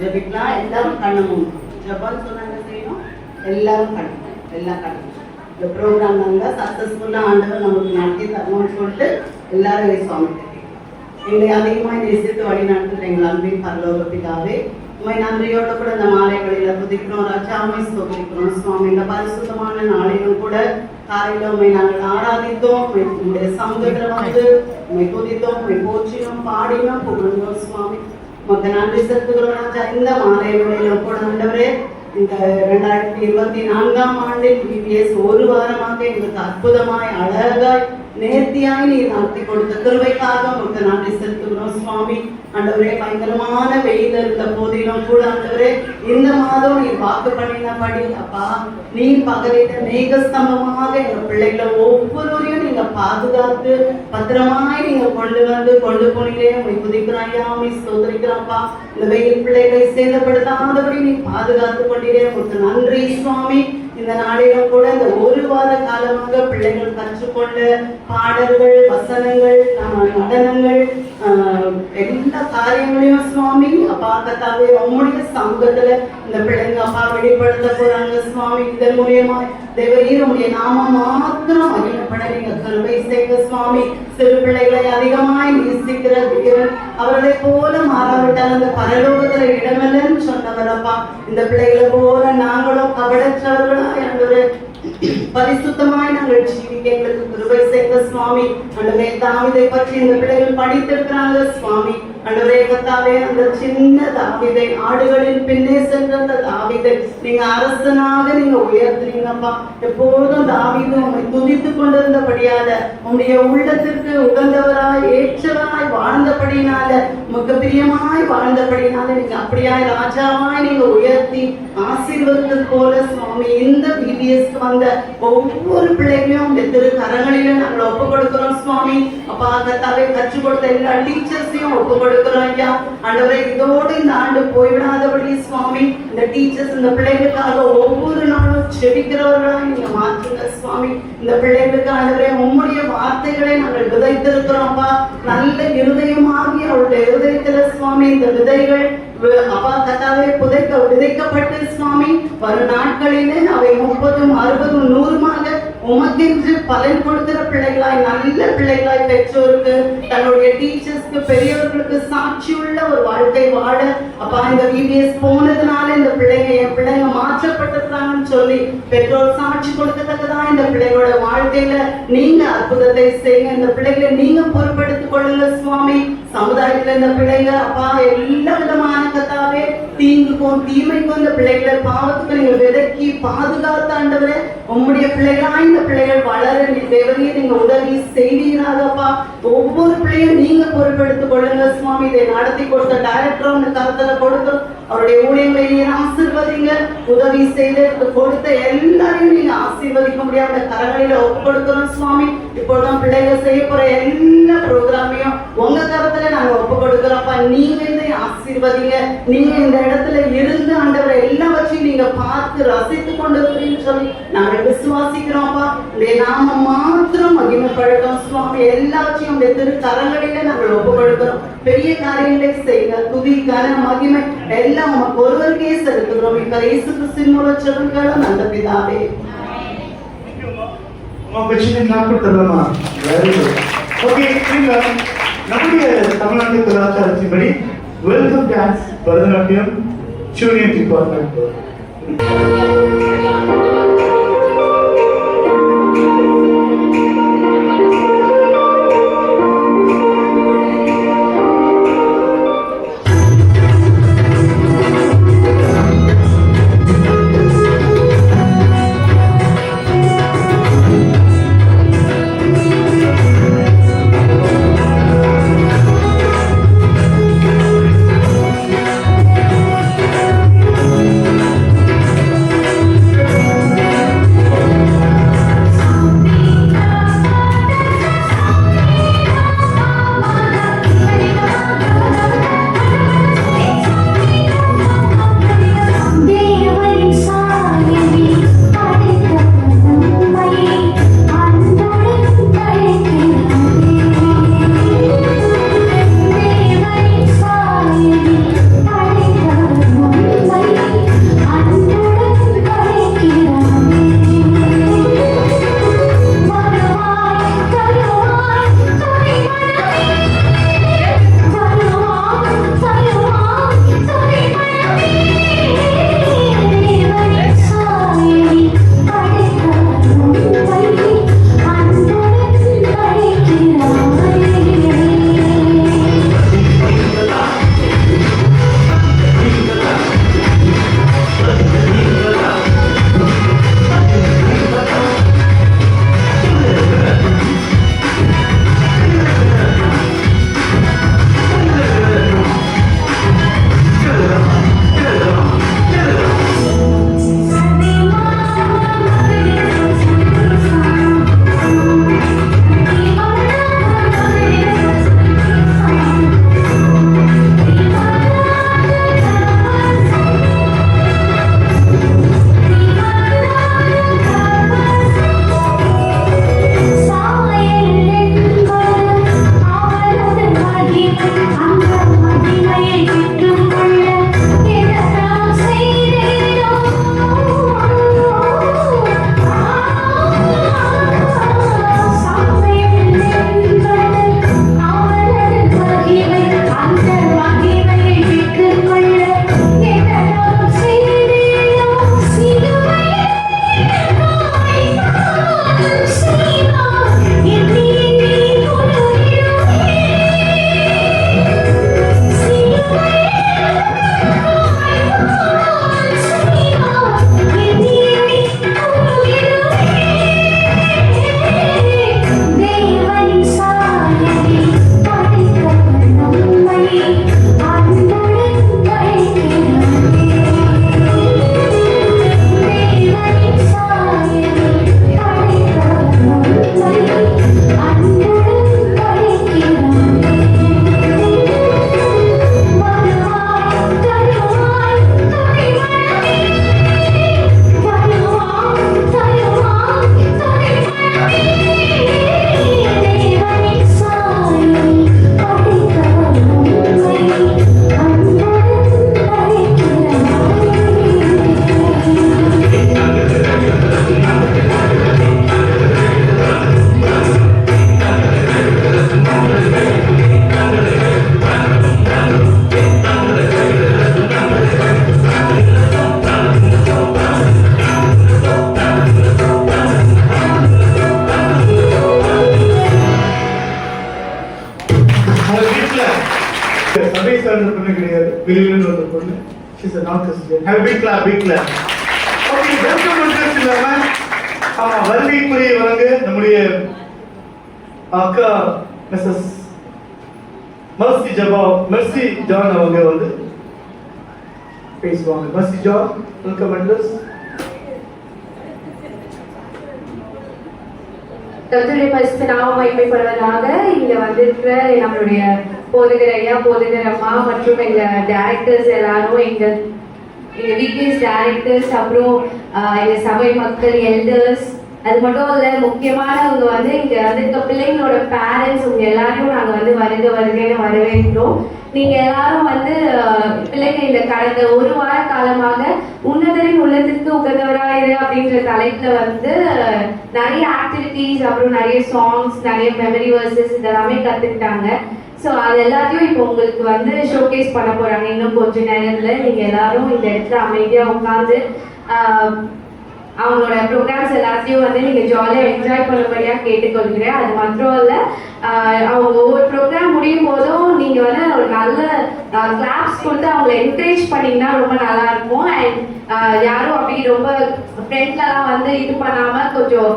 ஜெபிக்கலாம். எல்லாரும் கண்ணு மூணும். ஜெபம் சொன்னா என்ன செய்யணும்? எல்லாரும் கண்ணு, எல்லாம் கண்ணு. இந்த ப்ரோக்ராம் வந்து சக்சஸ்ஃபுல்லா ஆண்டவர் நமக்கு நடத்தி தரணும்னு சொல்லிட்டு எல்லாரும் சுவாமி எங்களை அதிகமாக நேசித்து வழி நடத்துட்டு எங்கள் அன்பின் பரலோக பிதாவே, உண்மை நன்றியோட கூட இந்த மாலைகளில புதிக்கிறோம். ராஜாமை சோதிக்கிறோம் சுவாமி. இந்த பரிசுத்தமான நாளிலும் கூட காலையில உண்மை நாங்கள் ஆராதித்தோம். உங்களுடைய சமூகத்துல வந்து உண்மை துதித்தோம், உண்மை போற்றினோம், பாடினோம், புகழ்ந்தோம் சுவாமி. மொத்த நன்றி செலுத்துகிறோம் ராஜா. இந்த மாலை வேளையிலும் கூட ஆண்டவரே, இந்த 2024ஆம் ஆண்டில் பிபிஎஸ் ஒரு வாரமாக எங்களுக்கு அற்புதமாய் அழகாய் நேர்த்தியாய் நீர் நடத்தி கொடுத்த கிருபைக்காக உங்களுக்கு நன்றி செலுத்துகிறோம் சுவாமி. ஆண்டவரே, பயங்கரமான வெயில் இருந்த போதிலும் கூட ஆண்டவரே, இந்த மாதம் நீர் வாக்கு பண்ணினபடி அப்பா நீர் பகலிட்ட மேகஸ்தம்பமாக எங்க பிள்ளைகளை ஒவ்வொருவரையும் நீங்க பாதுகாத்து பத்திரமாய் நீங்க கொண்டு வந்து கொண்டு போனீங்களே உங்களை புதிக்கிறாயாமை சோதரிக்கிறாப்பா. இந்த வெயில் பிள்ளைகளை சேதப்படுத்தாதபடி நீ பாதுகாத்து கொண்டீரே உங்களுக்கு நன்றி சுவாமி. இந்த நாளிலும் கூட இந்த ஒரு வார காலமாக பிள்ளைகள் கற்றுக்கொண்ட பாடல்கள், வசனங்கள், நடனங்கள், எல்லா காரியங்களையும் சுவாமி அப்பா கத்தாவே உம்முடைய சமூகத்துல இந்த பிள்ளைங்க அப்பா வெளிப்படுத்த போறாங்க சுவாமி. இதன் மூலியமா தேவரீர் உங்களுடைய நாமம் மாத்திரம் மகிழப்பட நீங்க கருவை செய்க சுவாமி. சிறு பிள்ளைகளை அதிகமாய் நேசிக்கிற தேவன், அவர்களை போல மாறாவிட்டால் அந்த பரலோகத்துல இடமில்லைன்னு சொன்னவர் அப்பா. இந்த பிள்ளைகளை போல நாங்களும் கபடற்றவர்களாய் பரிசுத்தமாய் நாங்கள் ஜீவிக்க எங்களுக்கு கிருபை செய்த சுவாமி. ஆண்டவரே, தாவீதை பற்றி இந்த பிள்ளைகள் படித்திருக்கிறாங்க சுவாமி. ஆண்டவரே கர்த்தாவே, அந்த சின்ன தாவீதை, ஆடுகளின் பின்னே சென்ற அந்த தாவீதை நீங்க அரசனாக நீங்க உயர்த்துறீங்கப்பா. எப்போதும் தாவீது உண்மை துதித்து கொண்டிருந்தபடியால உங்களுடைய உள்ளத்திற்கு உகந்தவராய் ஏற்றவராய் வாழ்ந்தபடினால உமக்கு பிரியமாய் வாழ்ந்தபடினால நீங்க அப்படியாய் ராஜாவாய் நீங்க உயர்த்தி ஆசீர்வதித்தது போல சுவாமி. இந்த பிபிஎஸ்க்கு வந்த ஒவ்வொரு பிள்ளைகளையும் உங்க திரு கரங்களில நாங்கள் ஒப்பு கொடுக்கிறோம் சுவாமி. அப்பா கர்த்தாவே, கற்றுக் கொடுத்த எல்லா டீச்சர்ஸையும் ஒப்பு கொடுக்கிறோம் ஐயா. ஆண்டவரே, இதோடு இந்த ஆண்டு போய்விடாதபடி சுவாமி இந்த டீச்சர்ஸ் இந்த பிள்ளைகளுக்காக ஒவ்வொரு நாளும் செபிக்கிறவர்களாக நீங்க மாற்றுங்க சுவாமி. இந்த பிள்ளைகளுக்கு ஆண்டவரே உம்முடைய வார்த்தை வார்த்தைகளை நாங்கள் விதைத்திருக்கிறோம்ப்பா. நல்ல இருதயமாகி அவருடைய இருதயத்துல சுவாமி இந்த விதைகள் அப்பா கத்தாவே விதைக்கப்பட்டு சுவாமி வரும் நாட்களிலே அவை 30, 60, 100 உமக்கென்று பலன் கொடுக்கிற பிள்ளைகளாய், நல்ல பிள்ளைகளாய், பெற்றோருக்கு, தன்னுடைய டீச்சர்ஸ்க்கு, பெரியவர்களுக்கு சாட்சியுள்ள ஒரு வாழ்க்கை வாழ அப்பா இந்த விபிஎஸ் போனதுனால இந்த பிள்ளைங்க என் பிள்ளைங்க மாற்றப்பட்டிருக்காங்கன்னு சொல்லி பெற்றோர் சாட்சி கொடுக்கத்தக்கதா இந்த பிள்ளைகளோட வாழ்க்கையில நீங்க அற்புதத்தை செய்யுங்க. இந்த பிள்ளைகளை நீங்க பொறுப்பெடுத்துக் கொள்ளுங்க சுவாமி. சமுதாயத்துல இந்த பிள்ளைங்க அப்பா எல்லா விதமான கத்தாவே தீங்குக்கும் தீமைக்கும் இந்த பிள்ளைகளை பாவத்துக்கு நீங்க விதக்கி பாதுகாத்தாண்டவரே உம்முடைய பிள்ளைகளா இந்த பிள்ளைகள் வளர தேவனையே நீங்க உதவி செய்வீராகப்பா. ஒவ்வொரு பிள்ளையும் நீங்க பொறுப்பெடுத்துக் கொள்ளுங்க சுவாமி. இதை நடத்தி கொடுத்த டைரக்டரும் இந்த கருத்துல கொடுத்தோம் அவருடைய ஊழியர்களை நீங்க ஆசீர்வதிங்க. உதவி செய்து கொடுத்த எல்லாரையும் நீங்க ஆசீர்வதிக்க முடியாத கரங்களில ஒப்பு கொடுக்கிறோம் சுவாமி. இப்பொழுதும் பிள்ளைகள் செய்ய போற எல்லா ப்ரோக்ராமையும் உங்க கருத்துல நாங்க ஒப்பு கொடுக்கிறோம்ப்பா. நீங்க இதை ஆசீர்வதிங்க. நீங்க இந்த இடத்துல இருந்து ஆண்டவரை எல்லாவற்றையும் நீங்க பார்த்து ரசித்து கொண்டு இருக்கிறீங்கன்னு சொல்லி நாங்கள் விசுவாசிக்கிறோம்ப்பா. உடைய நாம மாத்திரம் மகிமைப்படுத்தோம் சுவாமி. எல்லாவற்றையும் உடைய திரு கரங்களில நாங்கள் ஒப்பு கொடுக்கிறோம். பெரிய காரியங்களை செய்யுங்க. துதி கன மகிமை எல்லாம் உமக்கு ஒருவருக்கே செலுத்துகிறோம். இப்ப இயேசு கிறிஸ்துவின் மூலம் ஜெபங்களும் நல்ல பிதாவே. நம்முடைய தமிழ்நாட்டு கலாச்சாரத்தின்படி welcome dance Bharatanatyam union department பிறந்த பொண்ணு கிடையாது, வெளியிலிருந்து வந்த பொண்ணு. She's a non-Christian. Have a big clap, big clap. Okay, welcome பண்றது இல்லாம வருகைக்குரிய வழங்க நம்முடைய அக்கா மிஸ்ஸஸ் மெர்சி ஜான் அவங்க வந்து பேசுவாங்க. Mercy John, welcome address. கர்த்தருடைய பரிசுத்த நாமம் மகிமைப்படுவதாக. இங்க வந்திருக்கிற நம்மளுடைய போதகர் ஐயா, போதகர் அம்மா மற்றும் எங்க டைரக்டர்ஸ் எல்லாரும், எங்க வீக்லிஸ் டைரக்டர்ஸ், அப்புறம் எங்க சபை மக்கள், எல்டர்ஸ், அது மட்டும் இல்ல முக்கியமானவங்க வந்து இங்க வந்திருக்க பிள்ளைங்களோட பேரண்ட்ஸ், உங்க எல்லாரையும் நாங்க வந்து வருகைன்னு வரவேற்கிறோம். நீங்க எல்லாரும் வந்து பிள்ளைங்க இந்த கடந்த ஒரு வார காலமாக உன்னதரின் உள்ளத்திற்கு உகந்தவராயிரு அப்படின்ற தலைப்புல வந்து நிறைய ஆக்டிவிட்டிஸ், அப்புறம் நிறைய சாங்ஸ், நிறைய மெமரி வர்சஸ் இதெல்லாமே கத்துக்கிட்டாங்க. ஸோ அது எல்லாத்தையும் இப்போ உங்களுக்கு வந்து ஷோகேஸ் பண்ண போறாங்க. இன்னும் கொஞ்ச நேரத்துல நீங்க எல்லாரும் இந்த இடத்துல அமைதியா உட்காந்து அவங்களோட ப்ரோக்ராம்ஸ் எல்லாத்தையும் வந்து நீங்க ஜாலியா என்ஜாய் பண்ணும்படியா கேட்டுக்கொள்கிறேன். அது மாத்திரம் இல்ல, அவங்க ஒவ்வொரு ப்ரோக்ராம் முடியும் போதும் நீங்க வந்து ஒரு நல்ல கிளாப்ஸ் கொடுத்து அவங்களை என்கரேஜ் பண்ணீங்கன்னா ரொம்ப நல்லா இருக்கும். அண்ட் யாரும் அப்படி ரொம்ப ஃப்ரெண்ட்லலாம் வந்து இது பண்ணாம கொஞ்சம்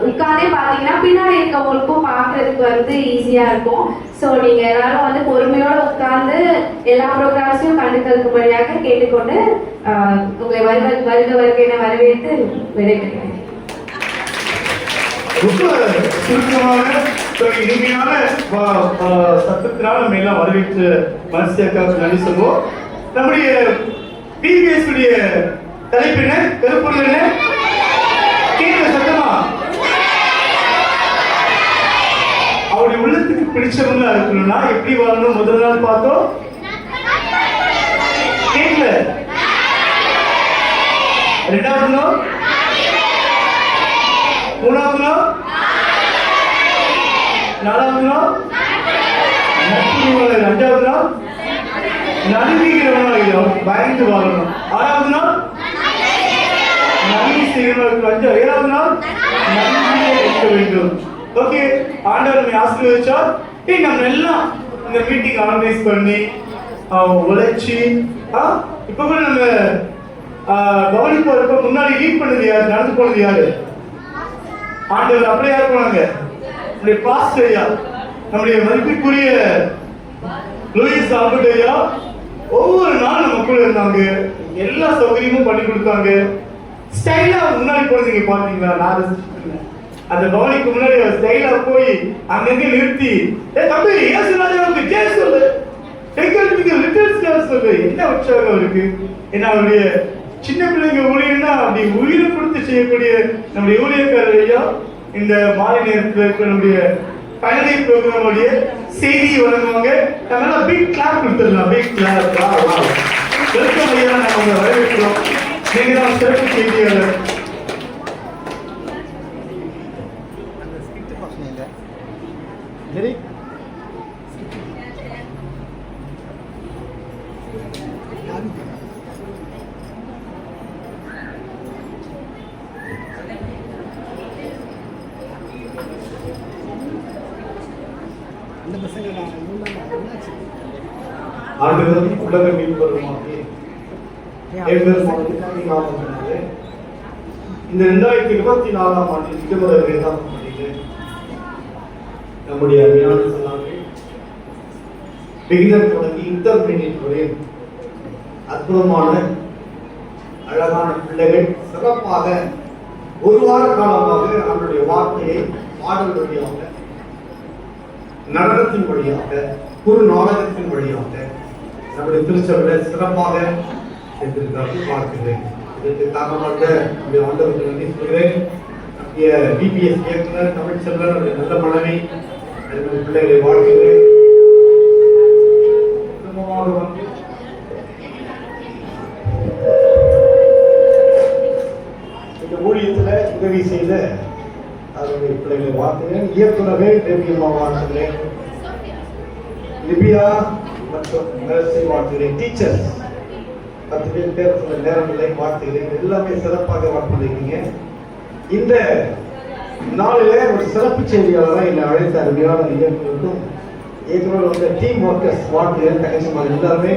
உட்காந்தே பார்த்தீங்கன்னா பின்னாடி இருக்கவங்களுக்கும் பார்க்கறதுக்கு வந்து ஈஸியா இருக்கும். ஸோ நீங்க எல்லாரும் வந்து பொறுமையோட உட்கார்ந்து எல்லா ப்ரோக்ராம்ஸையும் கண்டுக்கொள்ளும்படியாக கேட்டுக்கொண்டு உங்களை வருகை வரவேற்று விடைபெறுகிறேன். ரொம்ப சுருக்கமான இனிமையான சத்தத்தினால் நம்ம எல்லாம் வரவேற்று மனசியாக்காவுக்கு நன்றி சொல்வோம். நம்முடைய டிவிஎஸ் உடைய தலைப்பு என்ன, கருப்பொருள் என்ன, கேட்க சத்தமா அவருடைய உள்ளத்துக்கு பிடிச்சவங்களா இருக்கணும்னா எப்படி வாழணும்? முதல் நாள் பார்த்தோம், கேட்கல. ரெண்டாவது நாள், மூணாவது நாள், நாலாவது நாள், அஞ்சாவது நாள் நடுவீகிறவனாக பயந்து வாழணும். ஆறாவது நாள் நன்மை செய்கிறவர்களுக்கு 7வது நாள் நன்மையை இருக்க வேண்டும். ஓகே, ஆண்டவர் நம்மை ஆசீர்வதிச்சார். நம்ம எல்லாம் இந்த மீட்டிங் ஆர்கனைஸ் பண்ணி உழைச்சி இப்ப கூட நம்ம கவனிப்பா இருக்க முன்னாடி லீட் பண்ணது யாரு, நடந்து போனது யாரு? ஆண்டவர். அப்படியே யார் போனாங்க? நம்முடைய பாஸ்டர் ஐயா, நம்முடைய மதிப்பிற்குரிய லூயிஸ் ஆல்பர்ட் ஐயா ஒவ்வொரு நாள் நம்ம கூட இருந்தாங்க. எல்லா சௌகரியமும் பண்ணி கொடுத்தாங்க. ஸ்டைலா முன்னாடி போனீங்க பாத்தீங்களா? நான் அந்த பவனிக்கு முன்னாடி ஸ்டைலா போய் அங்கங்க நிறுத்தி, தம்பி ஏன் சொல்லாத ஜெய் சொல்லு, சொல்லு. என்ன உற்சாகம் இருக்கு! ஏன்னா அவருடைய சின்ன பிள்ளைங்க ஊழியர்னா அப்படி உயிரை கொடுத்து செய்யக்கூடிய நம்முடைய ஊழியக்காரர் ஐயா இந்த மாலை நேரத்தில் இருக்கிற நம்முடைய பழனி ப்ரோக்ராமுடைய செய்தியை வழங்குவாங்க. அதனால பிக் கிளாப் கொடுத்துடலாம். Big clap. வெல்கம் ஐயா, நம்ம வரவேற்கிறோம். நீங்க தான் சிறப்பு செய்தியாளர். ஆண்டவர் உலக மீட்பருமாக இந்த 2024ஆம் ஆண்டில் விடுமுறை வேதாம் நம்முடைய அருமையான சொன்னார்கள் பிகினர் தொடங்கி இன்டர்மீடியட் வரை அற்புதமான அழகான பிள்ளைகள் சிறப்பாக ஒரு வார காலமாக அவருடைய வார்த்தையை பாடல் வழியாக, நடனத்தின் வழியாக, குறு நாடகத்தின் வழியாக நம்முடைய திருச்சபையில் சிறப்பாக செய்திருக்கிறார்கள் பார்க்கிறேன். இதற்கு காரணமாக நம்முடைய ஆண்டவருக்கு நன்றி சொல்கிறேன். நம்முடைய பிபிஎஸ் இயக்குனர் தமிழ் செல்வன் நம்முடைய நல்ல மனைவி பிள்ளைகளை வாழ்கிறேன். குடும்பமாக வந்து இந்த ஊழியத்தில் உதவி செய்த அவருடைய பிள்ளைகளை வாழ்த்துகிறேன். இயக்குநரை தேவியம்மா வாழ்த்துகிறேன். லிபியா மற்றும் நரசை வாழ்த்துகிறேன். டீச்சர்ஸ் 10 பேர் சில நேரங்களை வாழ்த்துகிறேன். எல்லாமே சிறப்பாக வாழ்த்துறீங்க. இந்த நாளிலே ஒரு சிறப்பு செய்தியாளராக என்னை அழைத்த அருமையான இயக்குநருக்கும் எங்களோட வந்து டீம் ஒர்க்கர்ஸ் வார்டு தங்கச்சி மாதிரி எல்லாருமே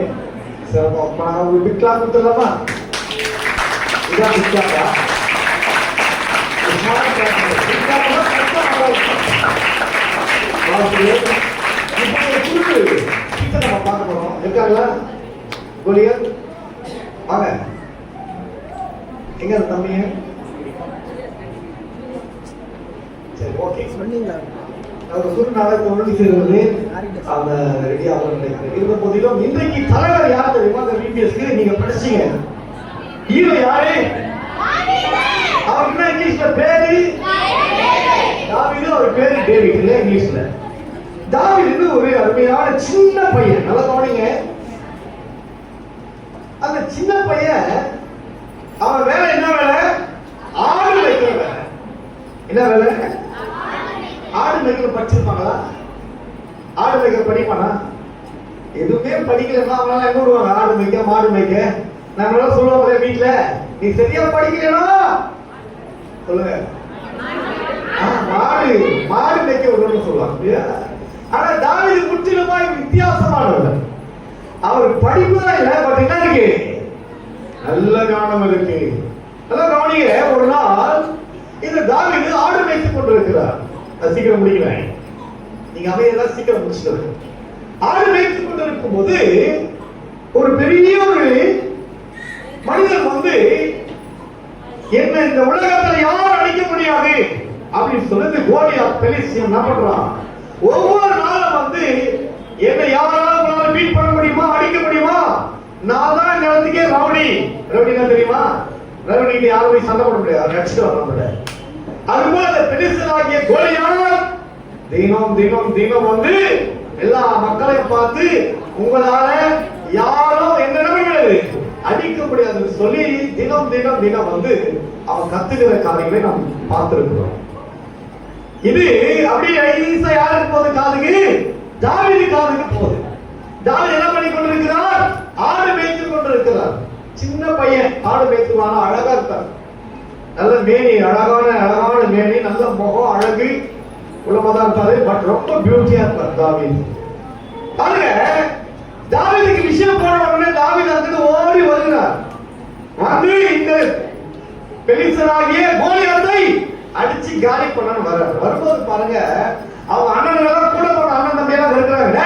சிறப்பாக பிக்லா கொடுத்துடலாமா? இதான் பிக்லாக்கா? நம்ம பார்க்க போறோம். இருக்காங்களா கோலியர்? வாங்க. எங்க தம்பிங்க? சரி, ஓகே. சொன்னீங்களா? அவர் சொன்னாலே தொழில் செய்வது அந்த ரெடி ஆகும் நினைக்கிறேன். இருந்த போதிலும் இன்றைக்கு தலைவர் யார் தெரியுமா? அந்த பிபிஎஸ்க்கு நீங்க படிச்சீங்க. ஹீரோ யாரு? அவர் என்ன இங்கிலீஷ்ல பேரு? தாவீது. அவர் பேரு டேவிட் இல்ல இங்கிலீஷ்ல. தாவீது ஒரு அருமையான சின்ன பையன். நல்லா கவனிங்க. அந்த சின்ன பையன் அவன் வேலை என்ன வேலை? ஆடு வைக்கிற வேலை. என்ன வேலை? ஆடு மேய்க்கிற படிச்சிருப்பாங்களா? ஆடு மேய்க்கிற படிப்பானா? எதுவுமே படிக்கலன்னா அவனால எங்க விடுவாங்க? ஆடு மேய்க்க மாடு மேய்க்க. நாங்க சொல்லுவாங்க வீட்டுல, நீ சரியா படிக்கலனா சொல்லுங்க மாடு மேய்க்க விடுறோம்னு சொல்லுவாங்க. ஆனா தாவீது முற்றிலுமா வித்தியாசமானவர். அவர் படிப்புதான் இல்லை, பட் என்ன இருக்கு? நல்ல ஞானம் இருக்கு. நல்ல கவனிங்க. ஒரு நாள் இந்த தாவீது ஆடு மேய்த்துக் கொண்டிருக்கிறார். சீக்கிரம் முடிக்கிறேன், நீங்க அவையெல்லாம் சீக்கிரம் முடிச்சுட்டு. ஆடு மேய்த்துக் கொண்டிருக்கும் போது ஒரு பெரிய ஒரு மனிதன் வந்து என்ன இந்த உலகத்தில் யாரும் அடிக்க முடியாது அப்படின்னு சொல்லிட்டு கோலியாத் பெலிஸ்தியன் என்ன பண்றான்? ஒவ்வொரு நாளும் வந்து என்ன யாராலும் பீட் பண்ண முடியுமா, அடிக்க முடியுமா? நான் தான் இந்த இடத்துக்கே ரவுடி. ரவுடினா தெரியுமா? ரவுடிக்கு யாரும் போய் சண்டை போட முடியாது, அடிச்சுட்டு வர. அதுபோல அந்த பெலிஸ்தியனாகிய கோலியாத் தினம் தினம் தினம் வந்து எல்லா மக்களையும் பார்த்து உங்களால யாரும் என்ன முடியாது, அடிக்க முடியாதுன்னு சொல்லி தினம் தினம் தினம் வந்து அவன் கத்துக்கிற காரியங்களை நாம் பார்த்திருக்கிறோம். இது அப்படியே ஈஸா யாருக்கு போகுது? காதுக்கு, தாவீது காதுக்கு போகுது. தாவீது என்ன பண்ணி கொண்டிருக்கிறார்? ஆடு மேய்த்துக் கொண்டிருக்கிறார். சின்ன பையன் ஆடு மேய்த்துவானா, அழகா இருக்கார். நல்ல மேனி, அழகான மேனி, நல்ல முகம், அழகு உலகதான் இருப்பாரு. பட் ரொம்ப பியூட்டியா இருப்பார் தாவீது. பாருங்க, தாவீதுக்கு விஷயம் போன உடனே தாவீது அதுக்கு ஓடி வருகிறார். வந்து இந்த பெலிஸ்தனாகிய கோலியாத்தை அடிச்சு காலி பண்ணான்னு வர்றாரு. வரும்போது பாருங்க, அவங்க அண்ணன் கூட போன அண்ணன் தம்பி எல்லாம் இருக்கிறாங்க.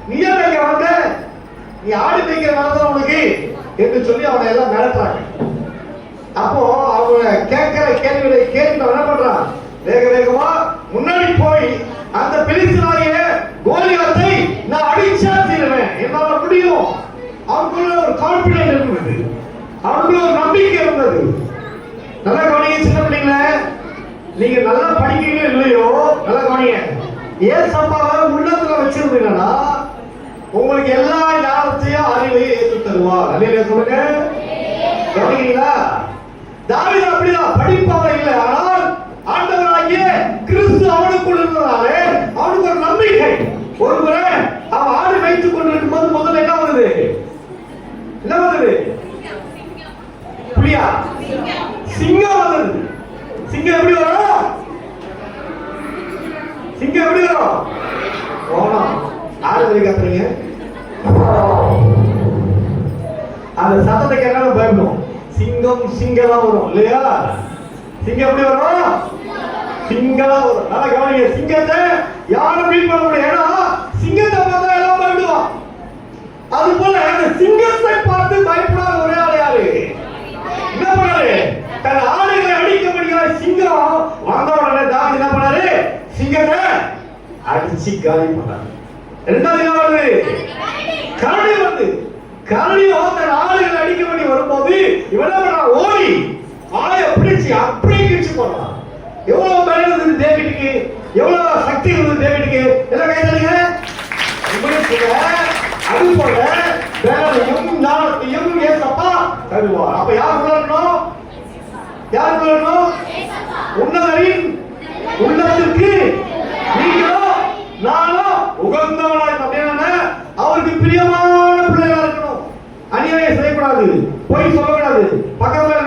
நீ ஏன் இங்க வந்த? நீ ஆடு மேய்க்கிற வரதான் உனக்கு என்று சொல்லி அவனை எல்லாம் மிரட்டுறாங்க. அப்போ அவங்க கேட்கிற கேள்விகளை கேட்டு என்ன பண்றான்? வேக வேகமா முன்னாடி போய் அந்த பெலிஸ்தனாகிய கோலியாத்தை நான் அடிச்சா தீருவேன், என்னால முடியும். அவனுக்குள்ள ஒரு கான்பிடன்ஸ் இருந்தது, அவனுக்குள்ள ஒரு நம்பிக்கை இருந்தது. நல்லா கவனிங்க சின்ன பிள்ளைங்கள, நீங்க நல்லா படிக்கிறீங்களோ இல்லையோ, நல்லா கவனிங்க. ஏசப்பாவை உள்ளத்துல வச்சிருந்தீங்கன்னா உங்களுக்கு எல்லா ஞானத்தையும் அறிவையும் ஏற்று தருவார். அல்லேலூயா சொல்லுங்க. கவனிக்கிறீங்களா? தாவீது அப்படிதான் படிப்பவர் இல்லை, ஆனால் ஆண்டவராகிய கிறிஸ்து அவனுக்குள் இருந்ததாலே அவனுக்கு ஒரு நம்பிக்கை. ஒருமுறை அவன் ஆடு வைத்துக் கொண்டிருக்கும் போது முதல்ல என்ன வருது? என்ன வருது? புலியா? சிங்கம் வருது. சிங்கம் எப்படி வரும்? சிங்கம் எப்படி வரும்? ஓனம். ஆடு வரை கத்துறீங்க, அந்த சத்தத்தை கேட்டாலும் பயப்படும். சிங்கம் சிங்கலா வரும் இல்லையா? சிங்கம் எப்படி வரும்? சிங்கலா வரும். நல்லா கவனிங்க. சிங்கத்தை யாரும் பீட் பண்ண முடியாது. ஏன்னா சிங்கத்தை பார்த்தா எல்லாம் பயப்படுவான். அது போல அந்த சிங்கத்தை பார்த்து பயப்படாத ஒரே ஆள் யாரு? என்ன பண்ணாரு? தன் ஆடுகளை அடிக்க முடியாத சிங்கம் வந்த உடனே தாவீது என்ன பண்ணாரு? சிங்கத்தை அடிச்சு காலி பண்ணாரு. இரண்டாவது என்ன வருது? கரடி வந்து கரடியோ தன் ஆடுகளை அடிக்க வேண்டி வரும்போது இவன் என்ன பண்ணா? ஓடி ஆய பிடிச்சு அப்படியே கிழிச்சு போடுறான். எவ்வளவு பலம் இருந்தது டேவிடுக்கு, எவ்வளவு சக்தி இருந்தது டேவிடுக்கு. எல்லாம் கைதலுங்க. அது போல வேலையும் ஞானத்தையும் ஏசப்பா தருவார். அப்ப யார் உணரணும்? யார் உணரணும்? உன்னதரின் உள்ளத்திற்கு நீங்களோ நானோ உகந்தவனாய் அப்படின்னா அவருக்கு பிரியமான பிள்ளைகளா இருக்கணும். அநியாயம் செய்யக்கூடாது, பொய் சொல்லக்கூடாது, பக்கத்துல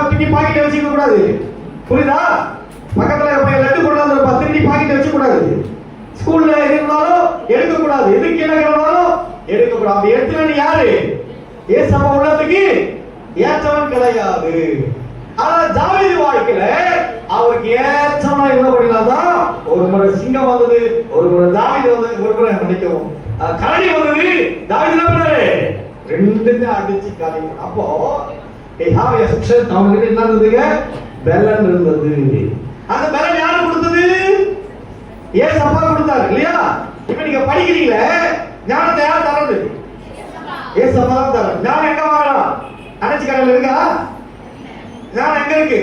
திருடி பாக்கெட் வச்சுக்க கூடாது. புரியுதா? பக்கத்துல லட்டு கொண்டாந்து திருடி பாக்கெட் வச்சுக்க கூடாது. ஸ்கூல்ல இருந்தாலும் எடுக்கக்கூடாது, எது கீழே கிடந்தாலும் எடுக்கக்கூடாது. அப்படி எடுத்துன்னு யாரு? ஏசப்பா உள்ளத்துக்கு ஏற்றவன் கிடையாது. ஆனா தாவீது வாழ்க்கையில அவருக்கு ஏற்றவனா இருந்தபடினால்தான் ஒரு முறை சிங்கம் வந்தது, ஒரு முறை தாவீது வந்தது, ஒரு முறை நினைக்கவும் கரடி வந்தது. தாவீது என்ன பண்ணாரு? ரெண்டுமே அடிச்சு காலி. அப்போ அவங்களுக்கு என்ன இருந்ததுங்க? பெலன் இருந்தது. அந்த பெலன் யாரு கொடுத்தது? ஏசப்பா கொடுத்தாரு இல்லையா? இப்ப நீங்க படிக்கிறீங்களே, ஞானத்தை யார் தரது? ஏசப்பா தான் தர. ஞானம் எங்க வாங்கலாம்? அணைச்சி கடையில் இருக்கா? ஞானம் எங்க இருக்கு?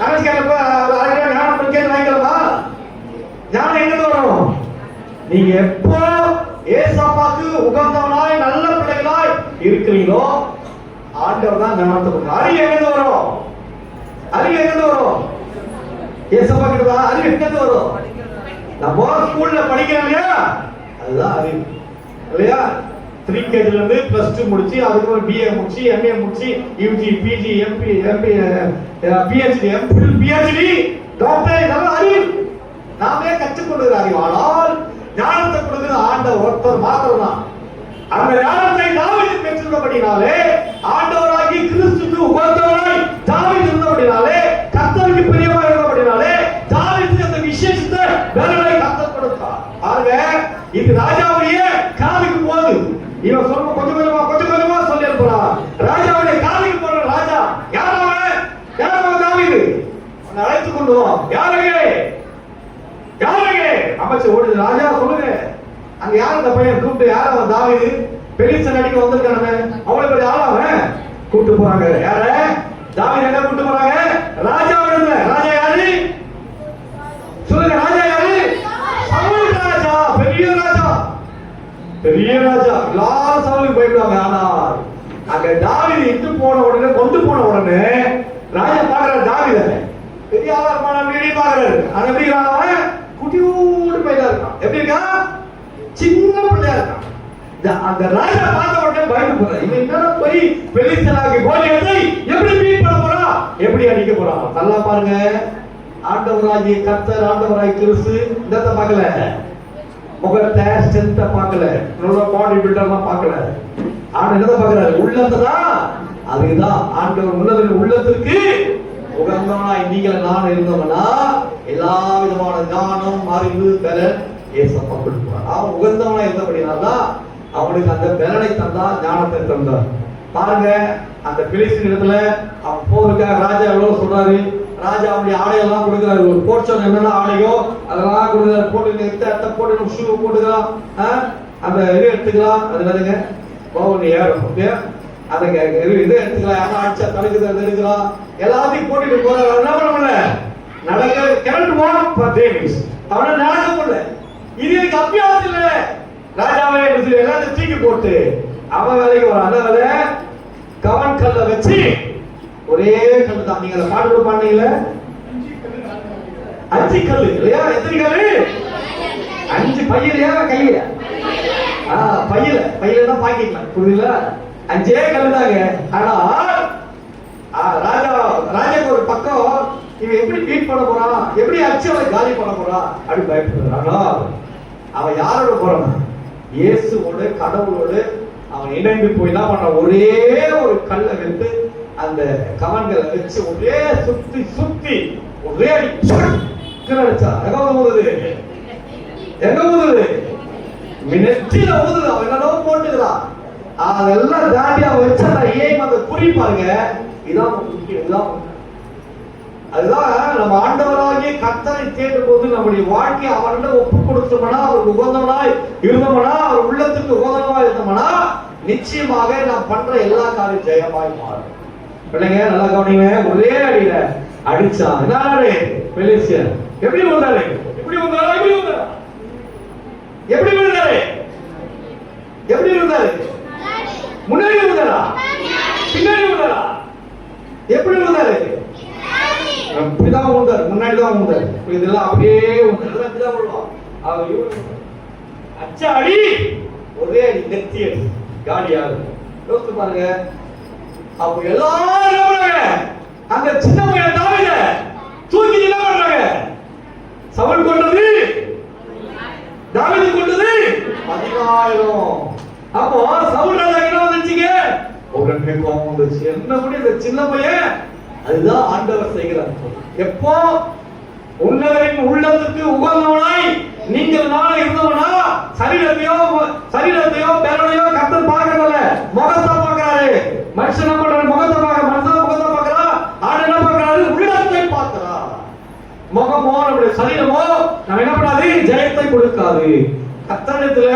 அணைச்சி கடையில் போய் ஞானம் கேட்டு வாங்கிக்கலாமா? ஞானம் எங்க வரும்? நீங்க எப்போ ஏசப்பாக்கு உகந்தவனாய் நல்ல பிள்ளைகளாய் இருக்கிறீங்களோ ஆண்டவர் தான் ஞானத்தை கொடுக்கும். அறிவு எங்க வரும்? அறிவு எங்க வரும்? ஏசப்பா கிட்ட தான் அறிவு எங்க வரும்? நம்ம ஸ்கூல்ல படிக்கிறோம் இல்லையா, அதுதான் அறிவு இல்லையா? 3KG ல இருந்து +2 முடிச்சு, அதுக்கப்புறம் BA முடிச்சு, MA முடிச்சு, UG, PG, MP, PhD, MPhil, PhD, doctor, இதெல்லாம் அறிவு. நாமே கற்றுக்கொள்கிற அறிவு. ஆனால் ஞானத்தை கொடுக்கிற ஆண்டவர் ஒருத்தர் மாத்திரம் தான். அந்த ஞானத்தை தாவீது பெற்றுள்ளபடினாலே, ஆண்டவராகி கிறிஸ்துவுக்கு உகந்தவராய் தாவீது இருந்தபடினாலே, கர்த்தருக்கு பிரியமா இருந்தபடினாலே, தாவீது அந்த விசேஷத்தை வேறலை கர்த்தர் கொடுத்தார். பாருங்க, இது ராஜாவுடைய காதுக்கு போகுது. இவன் சொல்ல கொஞ்சம் கொஞ்சமா சொல்லி அனுப்புறான். ராஜாவுடைய காதுக்கு போற ராஜா யாரவன்? யாரவன்? தாவீது. அவனை அழைத்து கொண்டு வா. யாருங்க? அமைச்சர் ஓடுது. ராஜா சொல்லுங்க, அங்க யார் இந்த பையன்? கூப்பிட்டு யார் அவன்? தாவீது. பெலிஸ்தன் அடிக்க வந்திருக்கானே, அவ்வளவு பெரிய ஆளா அவன். கூப்பிட்டு போறாங்க. யார? தாவீது. எங்க கூப்பிட்டு போறாங்க? ராஜா இடத்துல. ராஜா யாரு? சொல்லுங்க, ராஜா யாரு? சவுல் ராஜா. பெரிய ராஜா, பெரிய ராஜா. எல்லாரும் சவுலுக்கு பயப்படுவாங்க. ஆனால் அங்க தாவீது இட்டு போன உடனே, கொண்டு போன உடனே ராஜா பாக்குறாரு தாவீத. பெரிய ஆளா இருப்பான் பாக்குறாரு. அங்க எப்படி அவன்? குட்டியோடு பையனா இருக்கான். எப்படி இருக்கா? சின்ன பிள்ளையா இருக்கான். அந்த ராஜா பார்த்த உடனே பயந்து போறான். இவன் என்ன போய் பெலிஸ்தனாகி கோலியாத்தை எப்படி பீட் பண்ண போறான்? எப்படி அடிக்க போறான்? நல்லா பாருங்க, ஆண்டவராகிய கர்த்தர், ஆண்டவராகிய கிறிஸ்து இந்த பார்க்கல, முகத்தை ஸ்ட்ரென்த்தை பார்க்கல, நல்ல பாடி பில்டர்லாம் பார்க்கல. ஆனா என்னதை பார்க்கிறாரு? உள்ளத்தை தான். அதுதான் ஆண்டவர் உள்ளவர்கள் உள்ளத்திற்கு உகந்தவனாய் நீங்கள் நான் இருந்தவனா எல்லா விதமான ஞானம், அறிவு, பலன் ஏசப்பா கொடுப்பார். அவன் உகந்தவனா இருந்தபடினால்தான் அவனுக்கு அந்த பலனை தந்தா, ஞானத்தை தந்தார். பாருங்க, அந்த பிலிஸ்தீன் இடத்துல அவன் போறதுக்காக ராஜா எவ்வளவு சொல்றாரு. ராஜா அவனுடைய ஆடையெல்லாம் கொடுக்குறாரு. ஒரு போர்ச்சோன் என்னென்ன ஆடையோ அதெல்லாம் கொடுக்குறாரு. போட்டு போட்டு ஷூ போட்டுக்கலாம், அந்த இது எடுத்துக்கலாம். அது என்னதுங்க? பவுன் ஏறும். அதை இது எடுத்துக்கலாம். யாரும் அடிச்சா தடுக்குது, அது எடுக்கலாம். எல்லாத்தையும் போட்டுட்டு போறாரு. என்ன பண்ண முடியல? நடக்க கிரண்ட் அவனை நடக்க முடியல. இது எனக்கு அபியாசம் இல்லை. ராஜாவே எல்லாத்தையும் தூக்கி போட்டு அவன் வேலைக்கு வரான். அந்த வேலை கவன் கல்ல வச்சு, ஒரே கல்லு தான். நீங்க பாட்டு பாடுறீங்களா? 5 கல்லு இல்லையா? எத்தனை கல்லு? 5. பையிலையா கையில? பையில தான் பாக்கிக்கலாம். புரியுதுங்களா? 5 கல்லு தாங்க. ஆனா ராஜாக்கு ஒரு பக்கம் இவன் எப்படி பீட் பண்ண போறான், எப்படி அடிச்சு அவனை காலி பண்ண போறான் அப்படி பயப்படுறான். அவன் யாரோட போறான்? இயேசுவோட, கடவுளோடு அவன் இணைந்து போய் என்ன பண்ண? ஒரே ஒரு கல்லை வைத்து அந்த கவன்களை வச்சு ஒரே சுத்தி ஒரே அடிச்சா. எங்க ஊதுது? நெற்றில ஊதுது. அவன் என்னடோ போட்டுக்கிறான். அதெல்லாம் தாண்டி அவன் வச்சா ஏன் அந்த குறி பாருங்க. இதான் முக்கியம். இதுதான் அதுதான் நம்ம ஆண்டவராகிய கர்த்தரை தேடும் போது நம்முடைய வாழ்க்கையை அவரிடம் ஒப்பு கொடுத்தோம்னா, அவருக்கு உகந்தவனாய் இருந்தோம்னா, அவர் உள்ளத்துக்கு உகந்தவனாய் இருந்தோம்னா, நிச்சயமாக நாம் பண்ற எல்லா காரியம் ஜெயமாய் மாறும். பிள்ளைங்க நல்லா கவனிங்க. ஒரே அடியில அடிச்சா என்ன? பெலிஸ்தன் எப்படி வந்தாரு? எப்படி இருந்தாரு? முன்னாடி வந்தாரா? பின்னாடி வந்தாரா? எப்படி வந்தாரு? அப்படிதான் வந்தாரு. முன்னாடிதான் வந்தாரு. இதெல்லாம் அப்படியே அப்படிதான் பண்ணுவான். அச்சா அடி, ஒரே அடி, நெத்தி அடி, காலியாக. யோசித்து பாருங்க. அப்ப எல்லாரும் அந்த சின்ன பையன் தாவீத தூக்கி என்ன பண்றாங்க? சவுல் கொண்டது ஆயிரும். அப்போ சவுல் ராஜா என்ன வந்துச்சுங்க? உடனே கோபம் வந்துச்சு. என்ன பண்ணி இந்த சின்ன பையன்? அதுதான் ஆண்டவர் செய்கிறார். எப்போ உன்னதரின் உள்ளத்துக்கு உகந்தவனாய் நீங்கள் நாளை இருந்தவனா சரீரத்தையோ பேரனையோ கர்த்தர் பார்க்கறதில்ல, முகத்தை பார்க்கிறாரு. மனுஷன் என்ன பண்றாரு? முகத்தை பார்க்க மனுஷன் முகத்தை பார்க்கிறா. ஆண்டு என்ன பார்க்கிறாரு? உள்ளத்தை பார்க்கிறா. முகமோ நம்முடைய சரீரமோ நம்ம என்ன பண்ணாது? ஜெயத்தை கொடுக்காது. கர்த்தரிடத்துல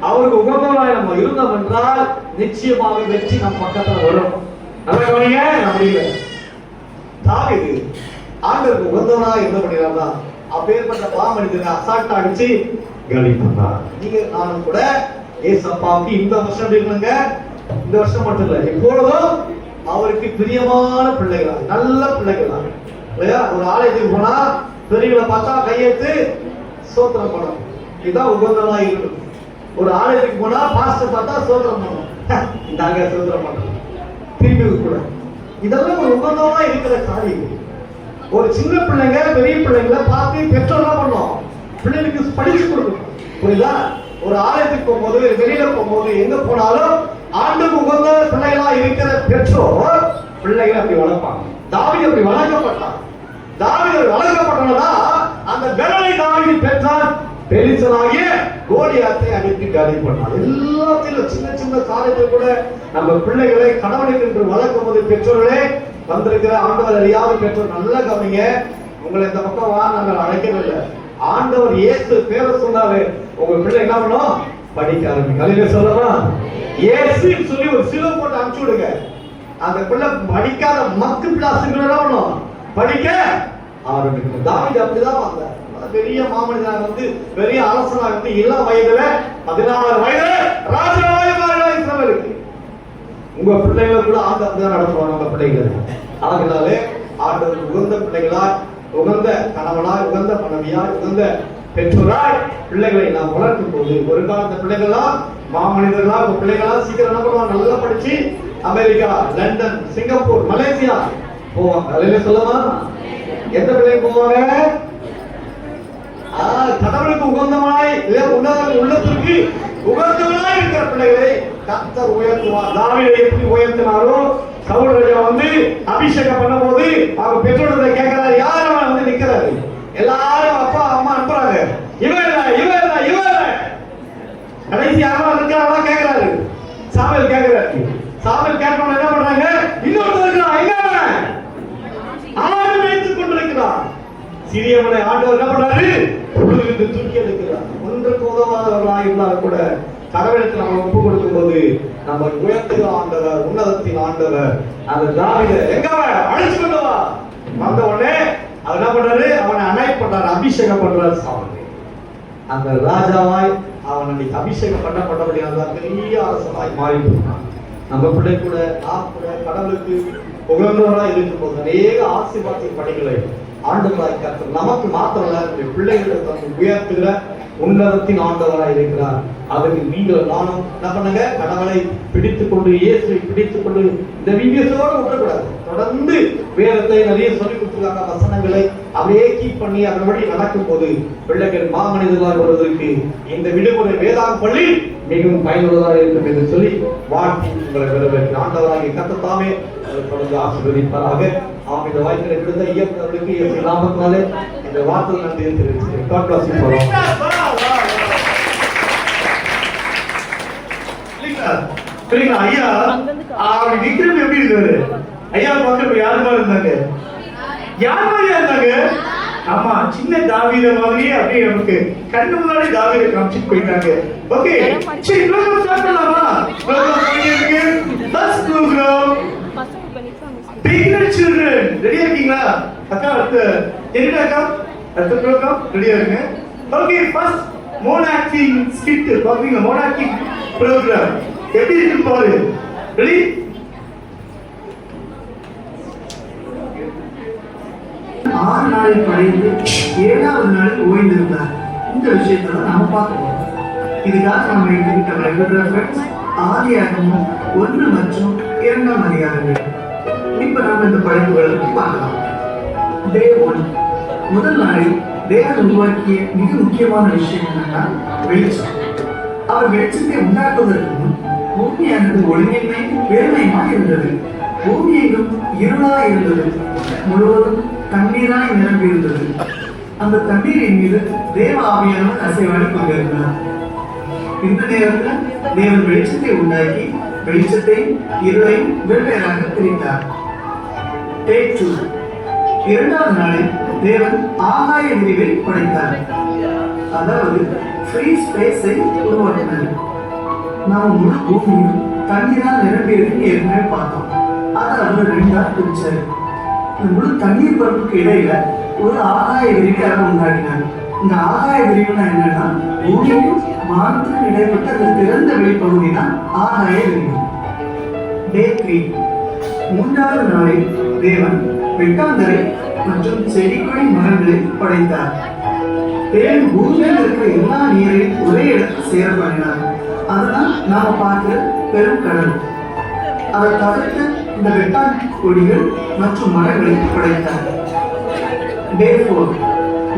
அவருக்கு உகந்தவனாய் நம்ம இருந்தோம் என்றால் நிச்சயமாக வெற்றி நம் பக்கத்துல வரும். நல்லா கவனிங்க. அப்படி இல்லை. தாவீது ஆண்டவருக்கு உகந்தவனாய் இருந்தபடினால்தான் அப்பேற்பட்ட பாவமனிதனை அசால்ட்டா அடிச்சு காலி பண்ணார். நீங்க நானும் கூட ஏசப்பாவுக்கு இந்த வருஷம் இருக்கணுங்க. இந்த வருஷம் மட்டும் இல்ல, எப்பொழுதும் அவருக்கு பிரியமான பிள்ளைகளா, நல்ல பிள்ளைகளா இல்லையா? ஒரு ஆலயத்துக்கு போனா பெரியவங்களை பார்த்தா கையெழுத்து சோத்திரம் பண்ணணும். இதுதான் உகந்தவனா இருக்கணும். ஒரு ஆலயத்துக்கு போனா பாஸ்டர் பார்த்தா சோத்திரம் பண்ணணும். இந்தாங்க சோத்திரம் பண்ணணும். திரும்பி கூட இதெல்லாம் ஒரு உகந்தவனா இருக்கிற காரியம். ஒரு சின்ன பிள்ளைங்க பெரிய பிள்ளைங்களை பார்த்து பெற்றோர் என்ன பண்ணணும்? பிள்ளைகளுக்கு படிச்சு கொடுக்கணும். புரியுதா? ஒரு ஆலயத்துக்கு போகும்போது, வெளியில போகும்போது, எங்க போனாலும் ஆண்டுக்கு உகந்த பிள்ளைகளா இருக்கிற பெற்றோர் பிள்ளைகளை அப்படி வளர்ப்பாங்க. தாவீது அப்படி வளர்க்கப்பட்டான். தாவீது வளர்க்கப்பட்டனா அந்த பெலனை தாவீது பெற்றான். பெலிஸ்தனாகிய கோலியாத்தை அடித்து காலி பண்ணான். எல்லாத்திலும் சின்ன சின்ன காரியத்தில் கூட நம்ம பிள்ளைகளை கணவனுக்கு என்று வளர்க்கும் போது பெற்றோர்களே வந்திருக்கிற ஆண்டவர் அறியாத பெற்றோர் நல்ல கவனிங்க. உங்களை இந்த பக்கம் வா, நாங்கள் அழைக்கவில்லை. ஆண்டவர் இயேசு பேரை சொன்னாரு. உங்க பிள்ளை என்ன பண்ணும்? படிக்க ஆரம்பிங்க. அதுல சொல்லவா? இயேசு சொல்லி ஒரு சிலுவை போட்டு அனுப்பிச்சு விடுங்க. அந்த பிள்ளை படிக்காத மக்கு பிளாசுகள் என்ன பண்ணும்? படிக்க ஆரம்பிக்கணும். தாவீது அப்படிதான் வந்தார். பெரிய மாமனிதனாக வந்து பெரிய அரசனாக வந்து இளம் வயதுல 16 வயதுல ராஜாவாய் மாறினார் இஸ்ரவேலுக்கு. உங்க பிள்ளைகளை கூட ஆண்டவர் அப்படிதான் நடத்துவாங்க. உங்க பிள்ளைகளை ஆகினாலே ஆண்டவர் உகந்த பிள்ளைகளாய், உகந்த கணவனாய், உகந்த மனைவியாய், உகந்த பெற்றோராய் பிள்ளைகளை நாம் வளர்க்கும் போது ஒரு காலத்த பிள்ளைகள்லாம் மாமனிதர்களா உங்க பிள்ளைகளா சீக்கிரம் என்ன பண்ணுவாங்க? நல்லா படிச்சு அமெரிக்கா, லண்டன், சிங்கப்பூர், மலேசியா போவாங்க. அதிலே சொல்லமா? எந்த பிள்ளைங்க போவாங்க? கடவுளுக்கு உகந்தமாய் உள்ளத்திற்கு உகந்தவனாய் இருக்கிற பிள்ளைகளை கர்த்தர் உயர்த்துவார். தாவீதை எப்படி உயர்த்தினாரோ, சவுல் ராஜா வந்து அபிஷேகம் பண்ணும் போது அவங்க பெற்றோர்களை கேட்கிறாரு. யார் அவன் வந்து நிக்கிறாரு? எல்லாரும் அப்பா அம்மா அனுப்புறாங்க. இவன் கடைசி யாரா இருக்காரா கேட்கிறாரு. சாமுவேல் கேட்கிறாரு. சாமுவேல் கேட்டவங்க என்ன பண்றாங்க? இன்னொருத்தர் இருக்கிறான். எங்க ஆடு மேய்த்துக் கொண்டிருக்கிறான். சிறியவனை ஆண்டவர் என்ன பண்றாரு? பொழுது தூக்கி எடுக்கிறார். ஒன்றுக்கு உதவாதவர்களாக இருந்தாலும் கூட கடவுளுக்கு நம்ம ஒப்பு கொடுக்கும் போது நம்ம உயர்த்துகிற ஆண்டவர், உன்னதத்தின் ஆண்டவர். அந்த தாவீதை எங்க அழைச்சு கொண்டு வா. வந்த உடனே அவர் என்ன பண்றாரு? அவனை அனாயிட் பண்றாரு, அபிஷேகம் பண்றாரு. சாமுவேல் அந்த ராஜாவாய் அவன் அன்னைக்கு அபிஷேகம் பண்ணப்பட்டபடியால் பெரிய அரசனாய் மாறி போனான். நம்ம பிள்ளை கூட நாம் கூட கடவுளுக்கு உகந்தவராய் இருக்கும் போது அநேக ஆசீர்வாதத்தின் பணிகளை ஆண்டவராய் கர்த்தர் நமக்கு மாத்திரமல்ல நம்முடைய பிள்ளைகளுக்கு உயர்த்துகிற உன்னதத்தின் ஆண்டவராய் இருக்கிறார். அதுக்கு நீங்கள் நானும் என்ன பண்ணுங்க? கடவுளை பிடித்துக் கொண்டு, இயேசுவை பிடித்துக் கொண்டு இந்த வீடியோஸோட விடக்கூடாது. தொடர்ந்து வேதத்தை நிறைய சொல்லிக் கொடுத்துருக்காங்க. வசனங்களை அப்படியே கீப் பண்ணி அதன்படி நடக்கும் போது பிள்ளைகள் மாமனிதர்களாக வருவதற்கு இந்த விடுமுறை வேதாகம் பள்ளி மிகவும் பயனுள்ளதாக இருக்கும் என்று சொல்லி வாழ்த்தி உங்களை வரவேற்க ஆண்டவராகிய கர்த்தர் தாமே தொடர்ந்து ஆசீர்வதிப்பாராக. ஆம். இந்த வாய்ப்பை கொடுத்த இயக்குநர்களுக்கு இயற்கை லாபத்தினாலே இந்த வார்த்தை நன்றி தெரிவிக்கிறேன். ஐயா அவருடைய விக்ரம் எப்படி இருக்காரு? ஐயா பார்க்க யாரு மாதிரி இருந்தாங்க? யார் மாதிரியா இருந்தாங்க? ஆமா, சின்ன தாவீதை மாதிரியே அப்படியே நமக்கு கண்ணு முன்னாடி தாவீதை காமிச்சிட்டு போயிட்டாங்க. ஓகே, சரி ப்ரோகிராம் ஸ்டார்ட் பண்ணலாமா? ப்ரோகிராம் பண்ணிருக்கு. First program beginner children. ரெடியா இருக்கீங்களா? அக்கா அடுத்து என்னடா அக்கா? அடுத்த ப்ரோகிராம் ரெடியா இருங்க. ஓகே, ஃபர்ஸ்ட் மோனாக்டிங் ஸ்கிட் பாத்தீங்க. மோனாக்டிங் ப்ரோகிராம் எப்படி இருக்கு பாரு. ரெடி? 6 நாளில் படைத்து 7வது நாளில் ஓய்ந்திருந்தார். இந்த விஷயத்தை நாம பார்க்கணும். இதுக்காக நம்ம எடுத்துக்கிட்ட ஆதியாகமம் 1 மற்றும் 2ஆம் அதிகாரங்கள். இப்ப நாம இந்த படைப்புகளை பார்க்கலாம். டே 1 முதல் நாளில் தேவன் உருவாக்கிய மிக முக்கியமான விஷயம் என்னன்னா வெளிச்சம். அவர் வெளிச்சத்தை உண்டாக்குவதற்கு முன் பூமியானது ஒழுங்கின்மை பெருமையுமாய் இருந்தது. பூமி எங்கும் இருளாய் இருந்தது, முழுவதும் தண்ணீராய் நிரம்பி இருந்தது. அந்த தண்ணீரின் மீது தேவ ஆவியானவர் அசைவாடி கொண்டிருந்தார். இந்த நேரத்தில் தேவன் வெளிச்சத்தை உண்டாக்கி வெளிச்சத்தையும் இருளையும் வெவ்வேறாக பிரித்தார். Take 2. இரண்டாவது நாளில் தேவன் ஆகாய விரிவை படைத்தார், அதாவது ஃப்ரீ ஸ்பேஸை உருவாக்கினார். நாம் முழு பூமியும் தண்ணீரால் நிரம்பி இருக்கு ஏற்கனவே பார்த்தோம். அதை அவர் ரெண்டா பிரிச்சாரு. இந்த முழு தண்ணீர் பரப்புக்கு இடையில ஒரு ஆகாய விரிவை அவர் உண்டாக்கினார். இந்த ஆகாய விரிவுனா என்னன்னா, பூமிக்கும் வானத்துக்கும் இடைப்பட்ட அந்த திறந்த வெளிப்பகுதி தான் ஆகாய விரிவு. Day 3. மூன்றாவது நாளில் தேவன் வெட்டாந்தரை மற்றும் செடி கொடி மரங்களை படைத்தார். தேவன் பூமியில் இருக்கிற எல்லா நீரையும் ஒரே இடத்தில் சேர பண்ணினார். அதுதான் நாம பார்க்கிற பெரும் கடல். அதை தவிர்த்து இந்த வெட்டான் கொடிகள் மற்றும் மரங்களை படைத்தார். Day 4.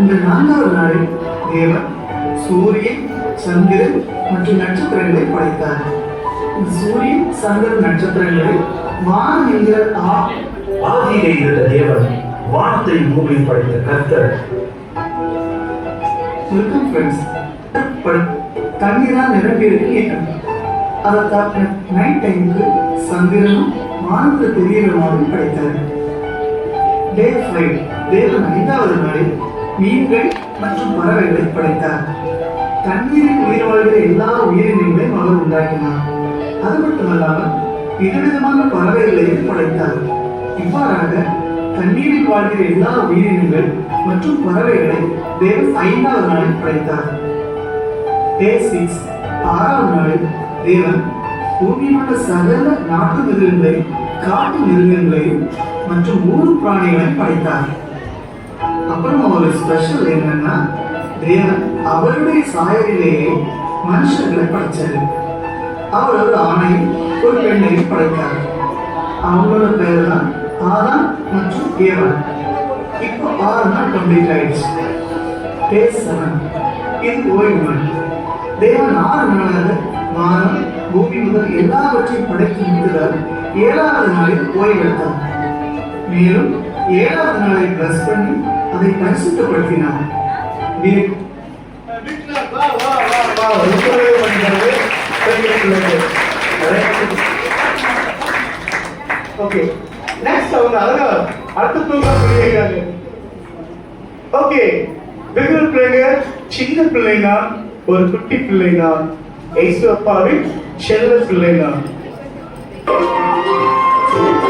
இந்த நான்காவது நாளில் தேவன் சூரியன், சந்திரன் மற்றும் நட்சத்திரங்களை படைத்தார். இந்த சூரியன், சந்திரன், நட்சத்திரங்களை வானம் என்கிற ஆதியிலே இருந்த தேவன் வானத்தை பூமியை படைத்த கர்த்தர். தண்ணீரால் நிரம்பி இருக்கு. அதை நைட் டைமுக்கு சந்திரனும் வானத்தில் தெரியற மாதிரி படைத்தார். Day 5. தேவன் 5வது நாளில் மீன்கள் மற்றும் பறவைகளை படைத்தார். தண்ணீரில் உயிர் வாழ்கிற எல்லா உயிரினங்களையும் அவர் உண்டாக்கினார். அது மட்டுமல்லாமல் விதவிதமான பறவைகளையும் படைத்தார். இவ்வாறாக தண்ணீரில் வாழ்கிற எல்லா உயிரினங்கள் மற்றும் பறவைகளை தேவன் 5வது நாளில் படைத்தார். Day 6. 6வது நாளில் தேவன் பூமியில் உள்ள சகல நாட்டு மிருகங்களையும் காட்டு மிருகங்களையும் மற்றும் ஊர் பிராணிகளையும் படைத்தார். அப்புறம் ஒரு ஸ்பெஷல் என்னன்னா, தேவன் அவருடைய சாயலிலேயே மனுஷர்களை படைச்சாரு. அவர் ஒரு ஆணையும் ஒரு பெண்ணையும் படைத்தார். அவங்களோட பேர் தான் ஆதாம் மற்றும் ஏவாள். இப்போ 6 நாள் கம்ப்ளீட் ஆயிடுச்சு. Day 7. இது ஓய்வு நாள். தேவன் 6 நாளாக வானம், பூமி முதல் எல்லாவற்றையும் படைத்து முடித்ததால் 7வது நாளில் ஓய்வெடுத்தார். மேலும் 7வது நாளை பிளஸ் பண்ணி அதை பரிசுத்தப்படுத்தினார். ஓகே, நெக்ஸ்ட் அவங்க அழகா அடுத்த ப்ரோக்ராம் பண்ணியிருக்காங்க. ஓகே, வெகு பிள்ளைங்க, சின்ன பிள்ளைங்க, ஒரு குட்டி பிள்ளைங்க, ஏசு அப்பாவின் செல்ல பிள்ளைங்க. Thank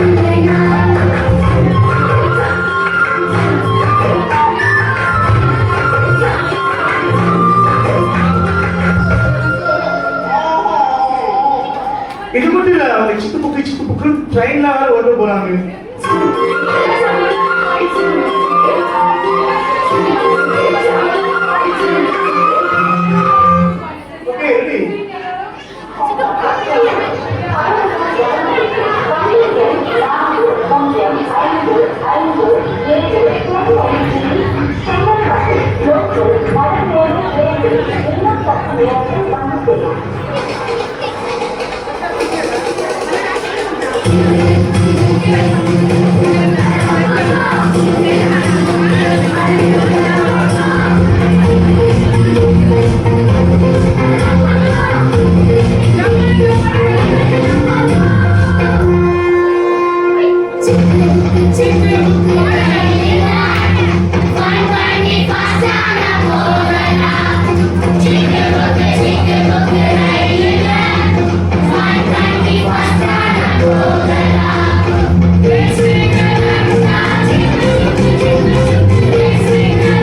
you. அவங்க சிக்கு புக்கு ட்ரெயின்ல ஓட்ட போறாங்க. Okay ready. Let's sing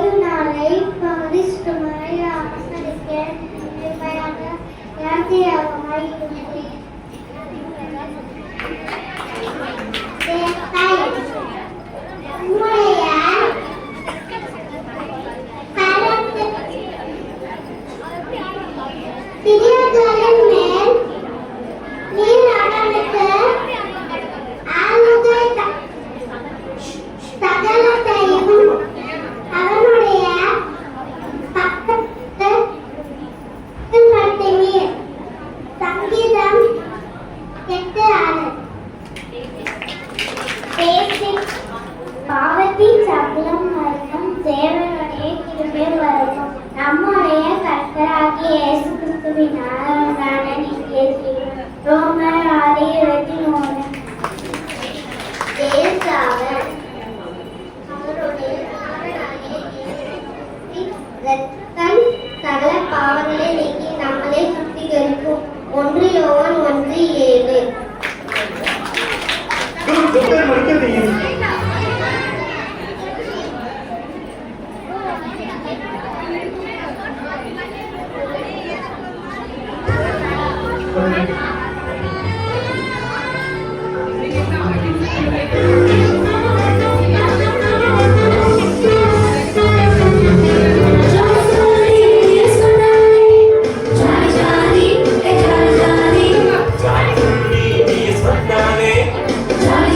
ஓய்வு நாளை பரிசுத்தமாய் ஆசரிக்க கிருபையாக யாத்திராகமாய் இருந்தது. உம்முடைய திரியர்களின் மேல் நீர் நடமிட்டு ஆளுகை சகலத்தையும் அவனுடைய பக்கத்தில் படுத்தினீர். சங்கீதம் 8:6. பாவத்தின் சம்பளம் மரணம், தேவனுடைய கிருபை வரணும். நம்முடைய கர்த்தராகிய இயேசு கிறிஸ்துவினால் நித்திய ஜீவன். ரோமர் 6:23. தேவன் அவருடைய இரத்தம் சகல பாவங்களை நீக்கி நம்மளை சுத்திகரிக்கும். 1 யோவான் 1:7. புத்தர் மடிக்கிறது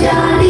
Jolly,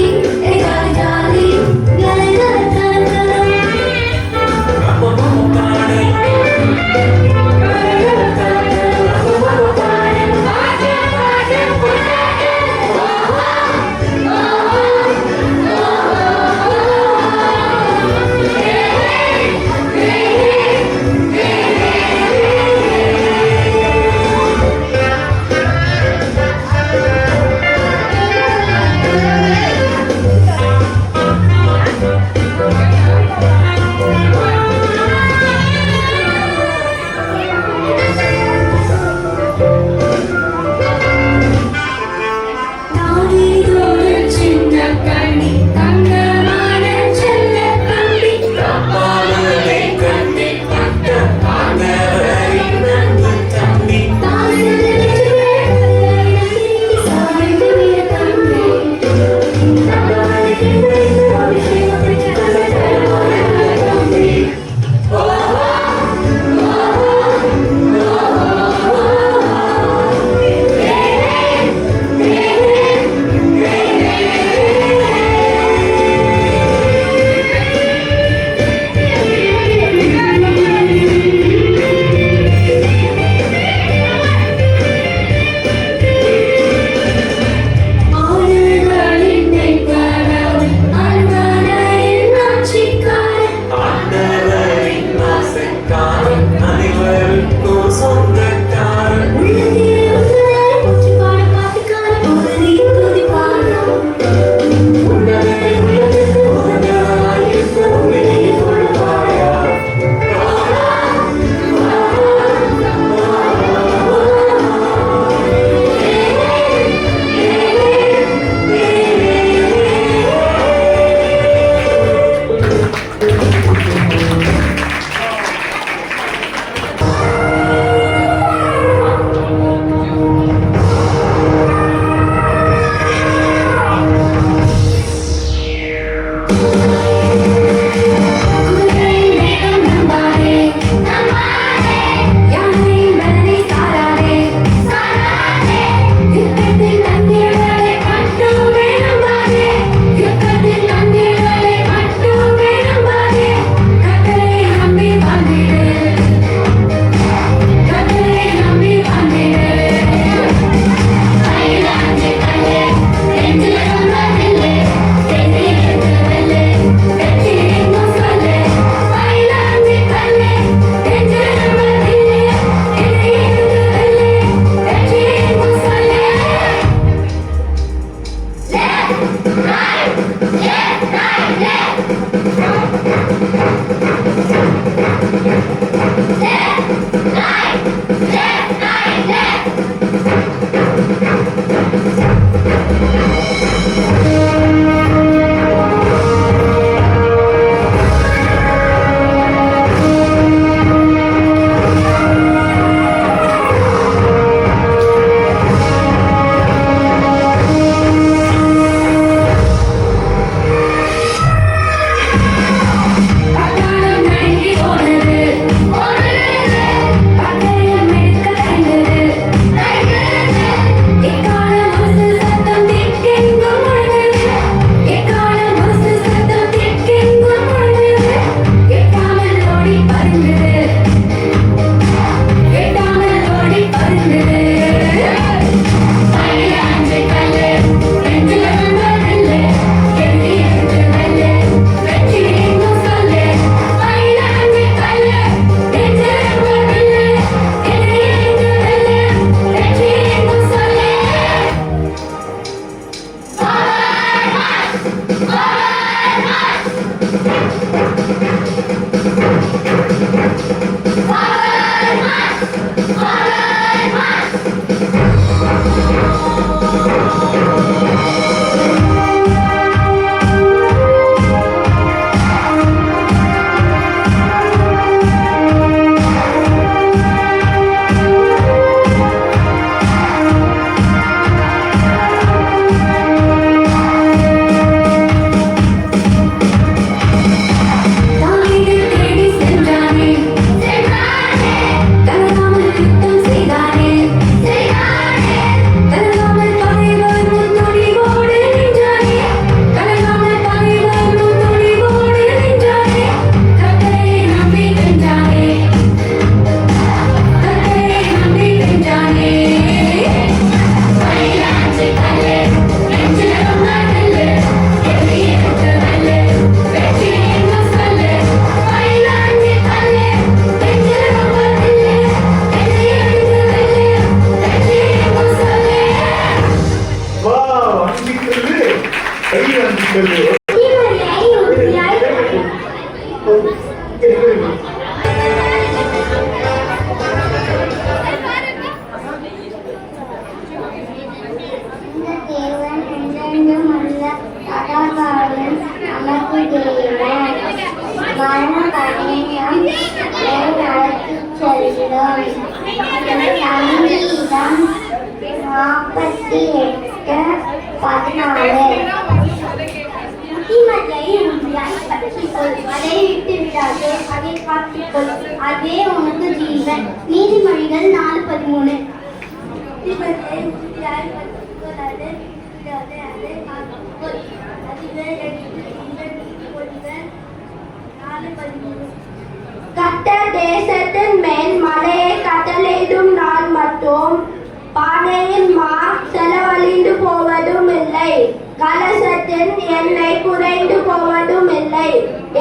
ஐயா சொல்லு. தேவன் என்றென்றும் அல்ல சதாகாலம் நமக்கு தேவன் மரண பயணம் நடத்திச் செல்லும். சங்கீதம் 48:14. புத்திமதியை உறுதியாய் பற்றிக்கொள், அதை விட்டு விடாதே, அதை காத்துக்கொள், அதே உனக்கு ஜீவன். நீதிமொழிகள் 4:13. புத்திமதியை உறுதியாய் பற்றிக்கொள், அதை விட்டு விடாதே, அதை காத்துக்கொள், அதுவே எடுத்து இந்த நீதிமொழிகள் 4:13. கர்த்தர் தேசத்தின் மேல் மழையை கட்டளையிடும் நாள் மட்டும் பானையின் மா செலவழிந்து போவதும் இல்லை, கலசத்தின் எண்ணெய் குறைந்து போவதும் இல்லை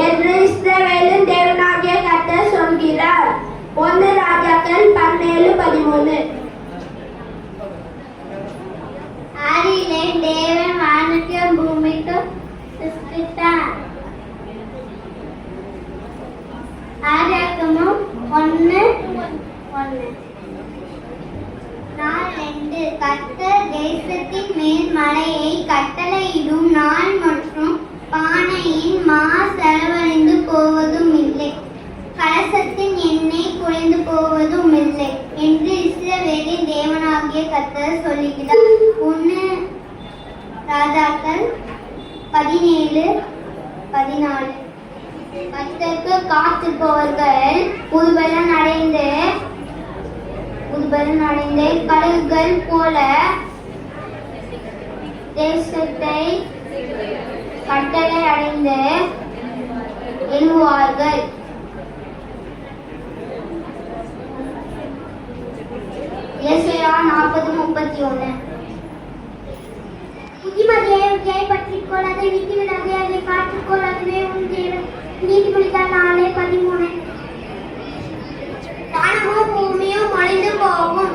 என்று இஸ்ரவேலின் தேவனாகிய கர்த்தர் சொல்கிறார். 1 ராஜாக்கள் 17:13. ஆதியிலே தேவன் வானத்தையும் பூமிக்கும் சிருஷ்டித்தார். ஆதியாகமம் 1:1. 4:2. கர்த்தர் தேசத்தின் மேல் மழையை கட்டளையிடும் நாள் மற்றும் பானையின் மா செலவழிந்து போவதும் இல்லை, கலசத்தின் எண்ணெய் குறைந்து போவதும் இல்லை என்று இஸ்ரவேலின் தேவனாகிய கர்த்தர் சொல்லுகிறார். 1 ராஜாக்கள் 17:14. கர்த்தருக்கு காத்திருப்பவர்கள் புதுபலன் அடைந்து கழுகுகள் போல தேசத்தை கட்டளை அடைந்து எழுவார்கள். ஏசாயா 40:31. புத்திமதியை பற்றிக்கொள், அதை விட்டுவிடாதே, அதை காத்துக்கொள், அதுவே உன் தேவன். நீதிமொழிகள் 4:13. வானமும் பூமியும் ஒழிந்து போகும்,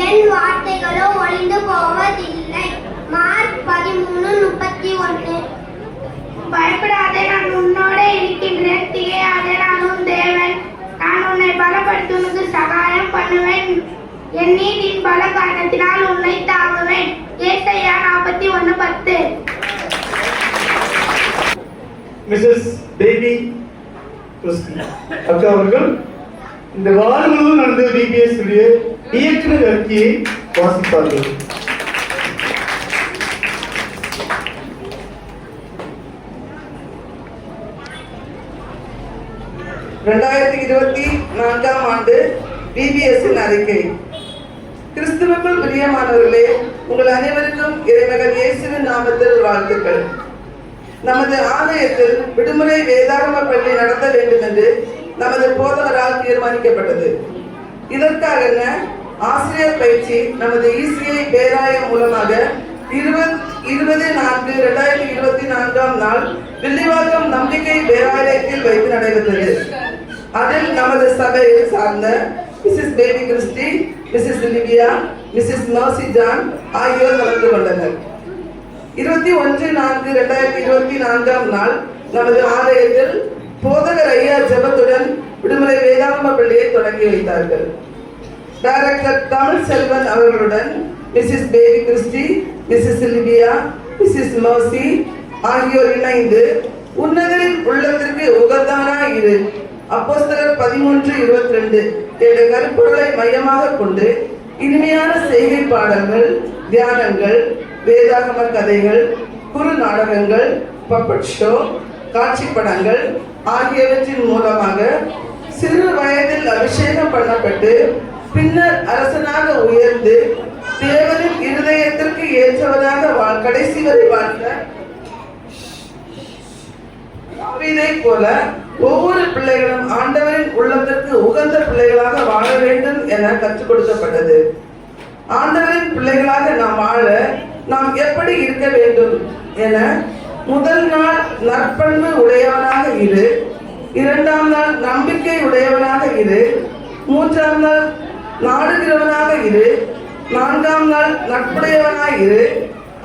என் வார்த்தைகளோ ஒழிந்து போவதில்லை. மார்க் 13:31. பயப்படாதே, நான் உன்னோட இருக்கின்றேன், திகையாதே, நான் உன் தேவன், நான் உன்னை பலப்படுத்துவதற்கு சகாயம் பண்ணுவேன், என் நீதியின் பல காரணத்தினால் உன்னை தாங்குவேன். ஏசாயா 41:10. மிஸ்ஸஸ் பேபி கிறிஸ்டி அக்கா அவர்கள் இந்த வாரம் முழுவதும் நடந்த பிபிஎஸ் உடைய இயக்குனர் அறிக்கையை வாசிப்பார்கள். ஆண்டு பிபிஎஸ்ஸின் அறிக்கை. கிறிஸ்துவுக்குள் பிரியமானவர்களே, உங்கள் அனைவருக்கும் இறைமகன் இயேசுவின் நாமத்தில் வாழ்த்துக்கள். நமது ஆலயத்தில் விடுமுறை வேதாகம பள்ளி நடத்த வேண்டும் என்று நமது போதகரால் தீர்மானிக்கப்பட்டது. இதற்காக ஆசிரியர் பயிற்சி நமது இசிஐ பேராயம் மூலமாக 20/4/2024 வில்லிவாக்கம் நம்பிக்கை பேராலயத்தில் வைத்து நடைபெற்றது. அதில் நமது சபையில் சார்ந்த Mrs Baby Christy, Mrs Livia, Mrs Mercy John ஆகியோர் கலந்து கொண்டனர். 21/4/2024 நமது ஆலயத்தில் போதகர் ஐயா ஜெபத்துடன் விடுமுறை வேதாகம பள்ளியை தொடங்கி வைத்தார்கள். டைரக்டர் தமிழ் செல்வன் அவர்களுடன் Mrs Baby Christy, Mrs Livia, Mrs Mercy ஆகியோர் இணைந்து உன்னதரின் உள்ளத்திற்கு உகந்தவனாய் இரு, அப்போஸ்தலர் 13:22 என்ற கருப்பொருளை மையமாக கொண்டு இனிமையான செய்கை பாடல்கள், தியானங்கள், வேதாகம கதைகள், குறு நாடகங்கள், பப்பட் ஷோ, காட்சி படங்கள் ஆகியவற்றின் மூலமாக சிறு வயதில் அபிஷேகம் பண்ணப்பட்டு பின்னர் அரசனாக உயர்ந்து தேவனின் இருதயத்திற்கு ஏற்றவனாக கடைசி வரை வாழ்ந்த தாவீதை போல ஒவ்வொரு பிள்ளைகளும் ஆண்டவரின் உள்ளத்திற்கு உகந்த பிள்ளைகளாக வாழ வேண்டும் என கற்றுக் கொடுக்கப்பட்டது. ஆண்டவரின் பிள்ளைகளாக நாம் வாழ நாம் எப்படி இருக்க வேண்டும் என முதல் நாள் நற்பண்பு உடையவனாக இரு, 2ஆம் நாள் நம்பிக்கை உடையவனாக இரு, 3ஆம் நாள் நாடுகிறவனாக இரு, 4ஆம் நாள் நட்புடையவனாய் இரு,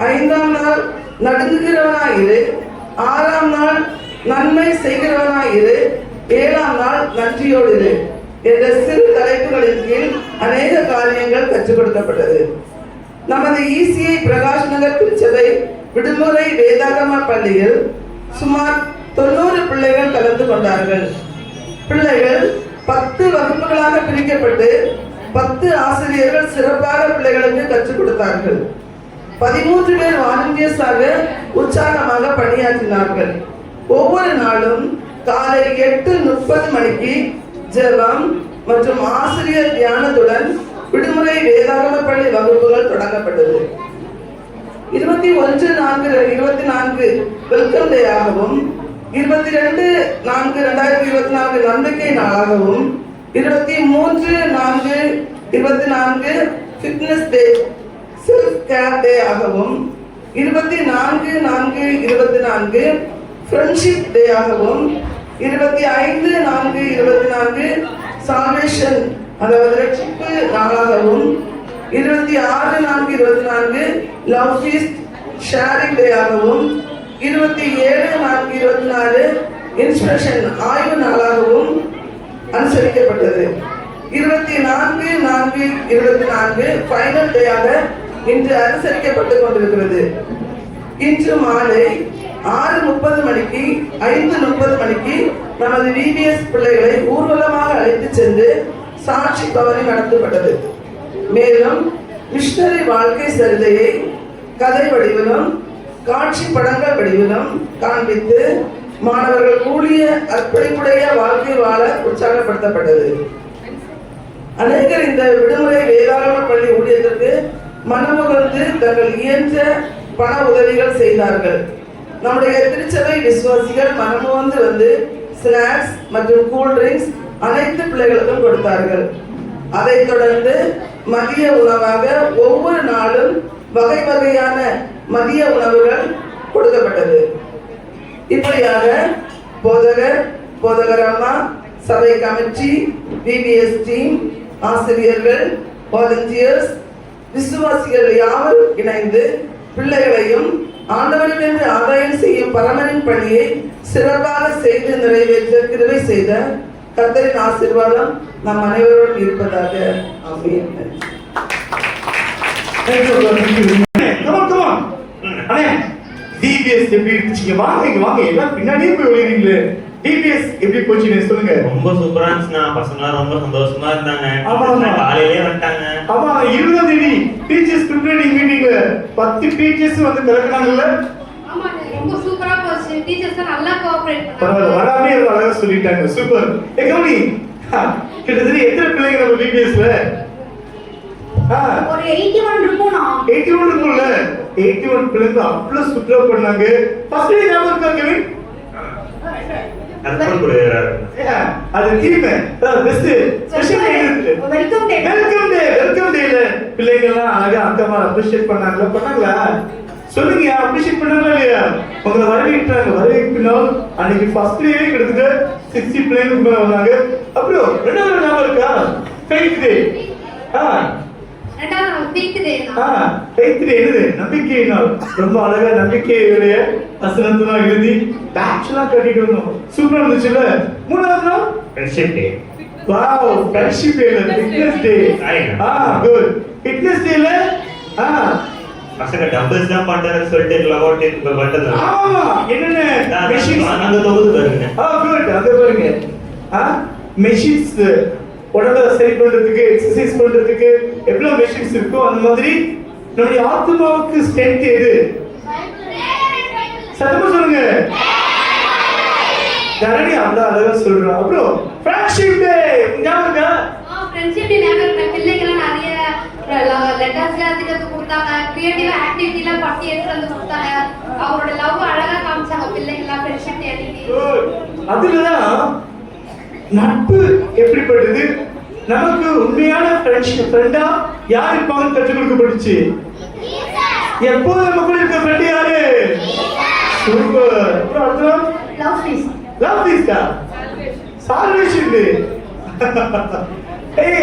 5ஆம் நாள் நடுங்குகிறவனாயிரு, 6ஆம் நாள் நன்மை செய்கிறவனாயிரு, 7ஆம் நாள் நன்றியோடு இரு என்ற சிறு தலைப்புகளின் கீழ் அநேக காரியங்கள் கற்றுக் கொடுக்கப்பட்டது. நமது ECI பிரகாஷ் நகர் திருச்சபை விடுமுறை வேதாகம பள்ளியில் சுமார் 90 பிள்ளைகள் கலந்து கொண்டார்கள். பிள்ளைகள் 10 வகுப்புகளாக பிரிக்கப்பட்டு 10 ஆசிரியர்கள் சிறப்பாக பிள்ளைகளுக்கு கற்றுக் கொடுத்தார்கள். 13 பேர் வாலண்டியர்ஸாக உற்சாகமாக பணியாற்றினார்கள். ஒவ்வொரு நாளும் காலை 8:30 மணிக்கு ஜெபம் மற்றும் ஆசிரியர் தியானத்துடன் விடுமுறை வேதாகம பள்ளி வகுப்புகள் தொடங்கப்பட்டது. 21/4/24 வெல்கம் டே ஆகவும், 22/4/2024 நம்பிக்கை நாளாகவும், 23/4/24 ஃபிட்னஸ் டே செல்ஃப் கேர் டே ஆகவும், 24/4/24 ஃப்ரெண்ட்ஷிப் டே ஆகவும், 25/4/24 சால்வேஷன் அதாவது ரட்சிப்பு நாளாகவும், 26/4/24 லவ் ஃபீஸ்ட் ஷேரிங் டே ஆகவும், 27/4/24 இன்ஸ்பிரேஷன் ஆய்வு நாளாகவும் அனுசரிக்கப்பட்டது. 24/4/24 ஃபைனல் டேயாக இன்று அனுசரிக்கப்பட்டுக் கொண்டிருக்கிறது. இன்று மாலை 6:30 மணிக்கு 5:30 மணிக்கு நமது VBS பிள்ளைகளை ஊர்வலமாக அழைத்து சென்று சாட்சி பவனி நடத்தப்பட்டது. மேலும் மிஷனரி வாழ்க்கை சரிதையை கதை வடிவிலும் காட்சி படங்கள் வடிவிலும் காண்பித்து மாணவர்கள் ஊழிய அர்ப்பணிப்புடைய வாழ்க்கை வாழ உற்சாகப்படுத்தப்பட்டது. அநேகர் இந்த விடுமுறை வேதாகம பள்ளி ஊழியத்திற்கு மனமுகர்ந்து தங்கள் இயன்ற பண உதவிகள் செய்தார்கள். நம்முடைய திருச்சபை விசுவாசிகள் மனமுகர்ந்து வந்து ஸ்நாக்ஸ் மற்றும் கூல் ட்ரிங்க்ஸ் அனைத்து பிள்ளைகளுக்கும் கொடுத்தார்கள். அதைத் தொடர்ந்து மதிய உணவாக ஒவ்வொரு நாளும் வகை வகையான மதிய உணவுகள் கொடுக்கப்பட்டது. இப்படியாக போதகர் அம்மா, சபை கமிட்டி, VBS டீம், ஆசிரியர்கள், வாலண்டியர்ஸ், விசுவாசிகள் யாவரும் இணைந்து பிள்ளைகளையும் ஆண்டவருக்கென்று ஆதாயம் செய்யும் பரமனின் பணியை சிறப்பாக செய்து நிறைவேற்ற கிருபை செய்த கர்த்தரின் ஆசீர்வாதம் நம் அனைவரோடும் இருப்பதாக. ஆமென். VBS எப்படி இருந்துச்சு? வாங்க எல்லாம் பின்னாடியே போய் விளையாடுறீங்களே. VBS எப்படி போச்சுன்னு சொல்லுங்க. ரொம்ப சூப்பரா இருந்துச்சுண்ணா. பசங்களாம் ரொம்ப சந்தோஷமா இருந்தாங்க. ஆமா. காலையிலேயே வந்துட்டாங்க. ஆமா, 20ஆம் தேதி டீச்சர்ஸ் ப்ரிப்பரேட்டிங் மீட்டிங்ல 10 டீச்சர்ஸ் வந்து கலக்குனாங்கல்ல. ஆமா, ரொம்ப சூப்பரா போச்சு. டீச்சர்ஸ் நல்லா கோஆபரேட் பண்ணாங்க. பரவாயில்ல, வராமே அழகா சொல்லிட்டாங்க. சூப்பர். கௌரி, கிட்டத்தட்ட எத்தனை பிள்ளைங்க நம்ம VBSல? ஒரு 81 இருக்கும்னா. 81 இருக்கும்ல. 81 பிள்ளைங்க அவ்வளவு சுற்றுலா பண்ணாங்க. ஃபர்ஸ்ட் டே ஞாபகம் இருக்கா கெவின்? அது theme best special day. Welcome டேல பிள்ளைங்க எல்லாம் அழகா அக்கமா அப்ரிஷியேட் பண்ணாங்களா? சொல்லுங்க, அப்ரிஷியேட் பண்ணாங்களா இல்லையா? உங்களை வரவேற்று நாள் அன்னைக்கு ஃபர்ஸ்ட் டே கிட்டத்தட்ட 60 பிள்ளைங்க மேல வந்தாங்க. அப்புறம் ரெண்டாவது ஞாபகம் இருக்கா? ஃபெய்த் டே. நம்பிக்கை நாள். ரொம்ப அழகா நம்பிக்கையுடைய வசனத்தெல்லாம் எழுதி பேட்ச்லாம் கட்டிட்டு வந்தோம். சூப்பரா இருந்துச்சுல்ல? மூணாவது நாள் friendship day. Wow, friendship day, fitness day. Good. Fitness டேல பசங்க டம்பிள்ஸ் தான் பண்றேன்னு சொல்லிட்டு லவ் இப்ப பண்றது. ஆமா, என்னென்ன மெஷின்ஸ் அந்த தொகுத்து பாருங்க. குட். அத பாருங்க. மெஷின்ஸ் உடம்ப சரி பண்றதுக்கு, எக்ஸசைஸ் பண்றதுக்கு எவ்வளவு மெஷின்ஸ் இருக்கோ அந்த மாதிரி நம்முடைய ஆத்மாவுக்கு ஸ்ட்ரென்த் எது? சத்தமா சொல்லுங்க. தரணி அவ்வளவு அழகா சொல்றா. அப்புறம் ஃப்ரெண்ட்ஷிப் டே ஞாபகம் இருக்கா? ஃப்ரெண்ட்ஷிப் டே ஞாபகம் இருக்கா? பிள்ளைங்கலாம் நிறைய லெட்டர்ஸ்ல அதிகத்து கொடுத்தாங்க. கிரியேட்டிவ் ஆக்டிவிட்டில பட்டி எடுத்து வந்து கொடுத்தாங்க. அவரோட லவ் அழகா காமிச்சாங்க பிள்ளைங்கலாம் ஃப்ரெண்ட்ஷிப் டே அன்னைக்கு. அதுலதான் நட்பு எப்படிப்பட்டது, நமக்கு உண்மையான ஃப்ரெண்டா யார் இருப்பாங்கன்னு கற்றுக் கொடுக்கப்பட்டுச்சு. எப்போது நம்ம கூட இருக்க ஃப்ரெண்ட் யாரு? சூப்பர். அப்புறம் அடுத்த லவ் ஃபீஸ்டா சால்வேஷன் டே.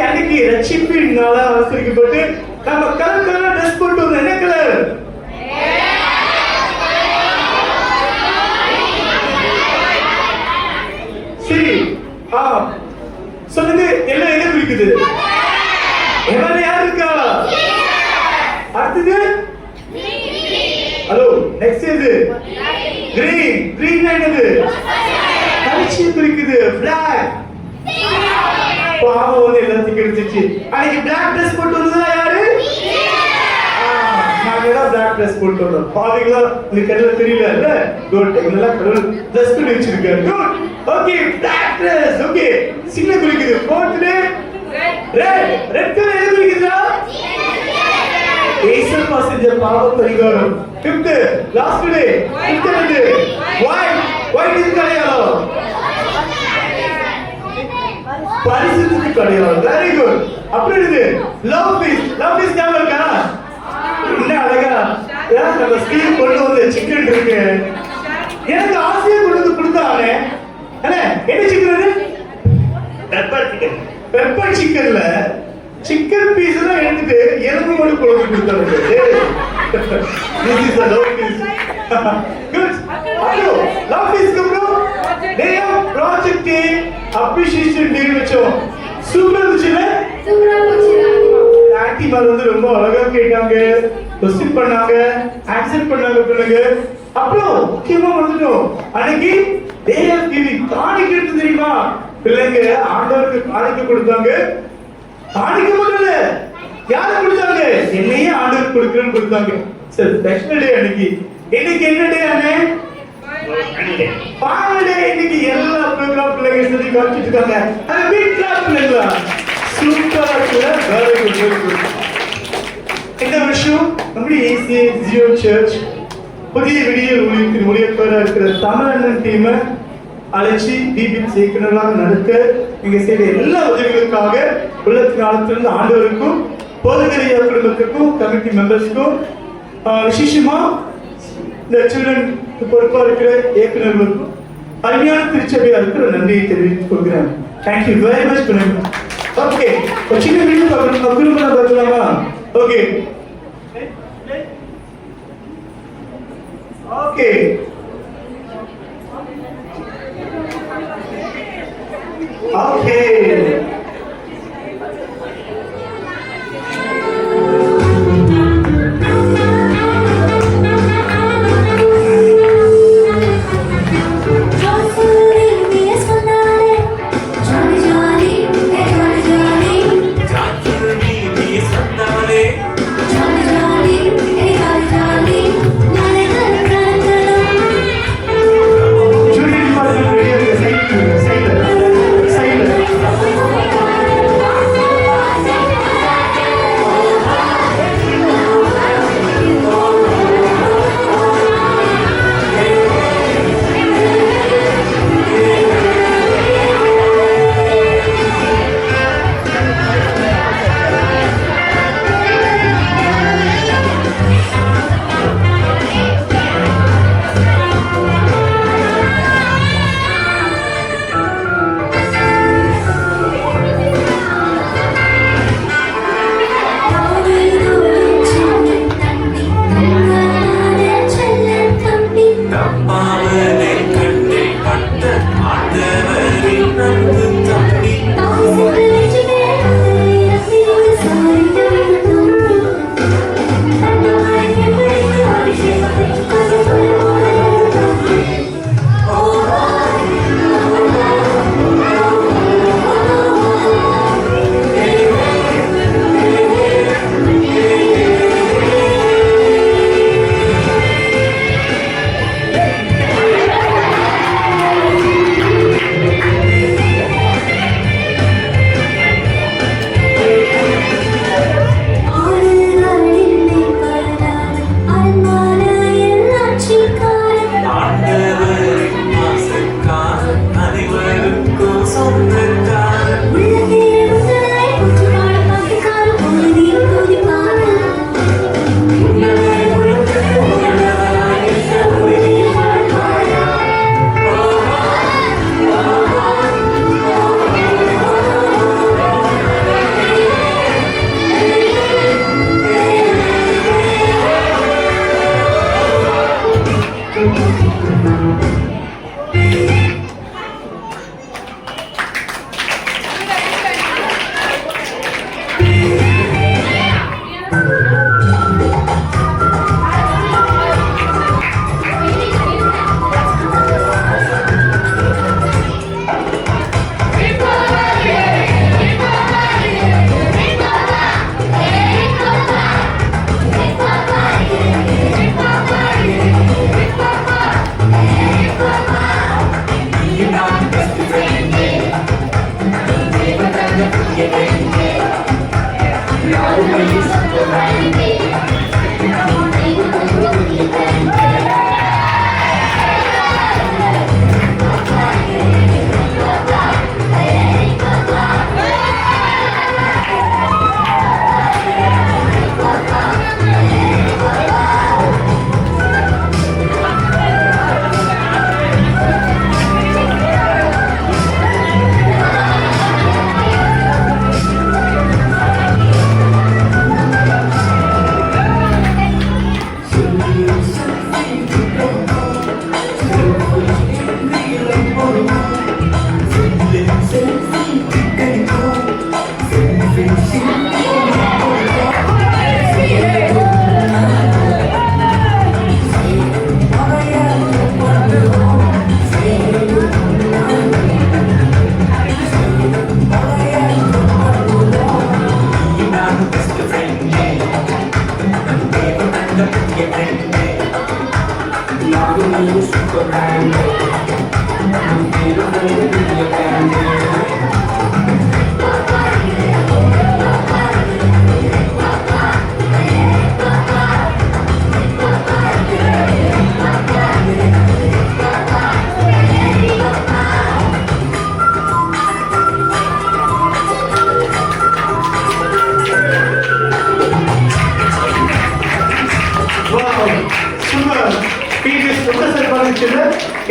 அன்னைக்கு ரட்சிப்பின் நாளா அனுசரிக்கப்பட்டு நம்ம கலர் ட்ரெஸ் போட்டு வந்தோம். என்ன கலர்? சொல்லுங்க, எல்லாம் எங்க குறிக்குது? எவ்வளவு யார் இருக்கா? அடுத்தது ஹலோ, நெக்ஸ்ட் இது கிரீன். கிரீன் என்னது? கட்சி குறிக்குது. பிளாக் பாவம் வந்து எல்லாத்தையும் கிடைச்சிச்சு. அன்னைக்கு பிளாக் ட்ரெஸ் போட்டு வந்ததா யாரு? நாங்க தான் பிளாக் ட்ரெஸ் போட்டு வந்தோம். பாவீங்களா? உங்களுக்கு எல்லாம் தெரியல இல்ல? குட். எங்கெல்லாம் கடவுள் ட்ரெஸ் பண்ணி வச்சிருக்காரு. Good. Okay, black dress. Okay, சின்ன குறிக்குது. Fourth day red. Red colour எது குறிக்குதா? ஏசப்பா செஞ்ச பாவ பரிகாரம். ஃபிஃப்த் லாஸ்ட் டே ஃபிஃப்த் வந்து ஒயிட். ஒயிட் இது கிடையாது. பரிசுத்தத்துக்கு கிடையாது. Very good. அப்புறம் இது லவ் பீஸ். லவ் பீஸ் ஞாபகம் இருக்கா? என்ன அழகா நம்ம ஸ்டீவ் கொண்டு வந்து சிக்கன் இருக்கு. எனக்கு ஆசையா கொண்டு வந்து கொடுத்தானே. என்ன சிக்கன்? Pepper chicken. பெப்பர் சிக்கன்ல சிக்கன் பீஸ் எல்லாம் எடுத்துட்டு எலும்பு மட்டும் குழம்பு கொடுத்தாங்க. This is the love piece. Good. Hello, love piece க்கு day of project day appreciation day வச்சோம். சூப்பரா இருந்துச்சுல? சூப்பரா இருந்துச்சு. ஆன்ட்டி மார் வந்து ரொம்ப அழகா கேட்டாங்க, क्वेश्चन பண்ணாங்க, ஆன்சர் பண்ணாங்க பிள்ளைங்க. அப்புறம் முக்கியமா வந்துட்டோம். அன்னைக்கு day of giving காணிக்கை எடுத்து தெரியுமா? பிள்ளைங்க ஆண்டவருக்கு காணிக்கை கொடுத்தாங்க. காணிக்கை மட்டும் இல்ல, யாரு கொடுத்தாங்க? என்னையே ஆண்டவருக்கு கொடுக்கிறேன்னு கொடுத்தாங்க. சரி, ஸ்பெஷல் டே அன்னைக்கு. இன்னைக்கு என்ன டே அண்ணே? ஃபைனல் டே. இன்னைக்கு எல்லா ப்ரோகிராம் பிள்ளைங்க செஞ்சு காமிச்சிட்டு இருக்காங்க. அந்த பிக் கிளாஸ் பிள்ளைங்களா சூப்பரா இருக்குல்ல? Very good, very good. இந்த வருஷம் நம்முடைய ஏசிஏ ஜியோ சர்ச் புதிய விடியல் ஊழியத்தின் ஊழியக்காரா இருக்கிற தமிழண்ணன் டீமை அழைச்சி டிபிட் சேர்க்கணும்லாம் நடக்க நீங்க செய்த எல்லா உதவிகளுக்காக உள்ளத்தின் ஆழத்திலிருந்து ஆண்டவருக்கும் போதகரையா குடும்பத்துக்கும் கமிட்டி மெம்பர்ஸ்க்கும் விசேஷமா இந்த சில்ட்ரன் பொறுப்பா இருக்கிற இயக்குநர்களுக்கும் அருமையான திருச்சபையா இருக்கிற நன்றியை தெரிவித்துக் கொள்கிறேன். தேங்க்யூ வெரி மச் பண்ணுங்க. ஓகே, ஒரு சின்ன வீடியோ பார்க்கலாமா? ஓகே ஓகே ஓகே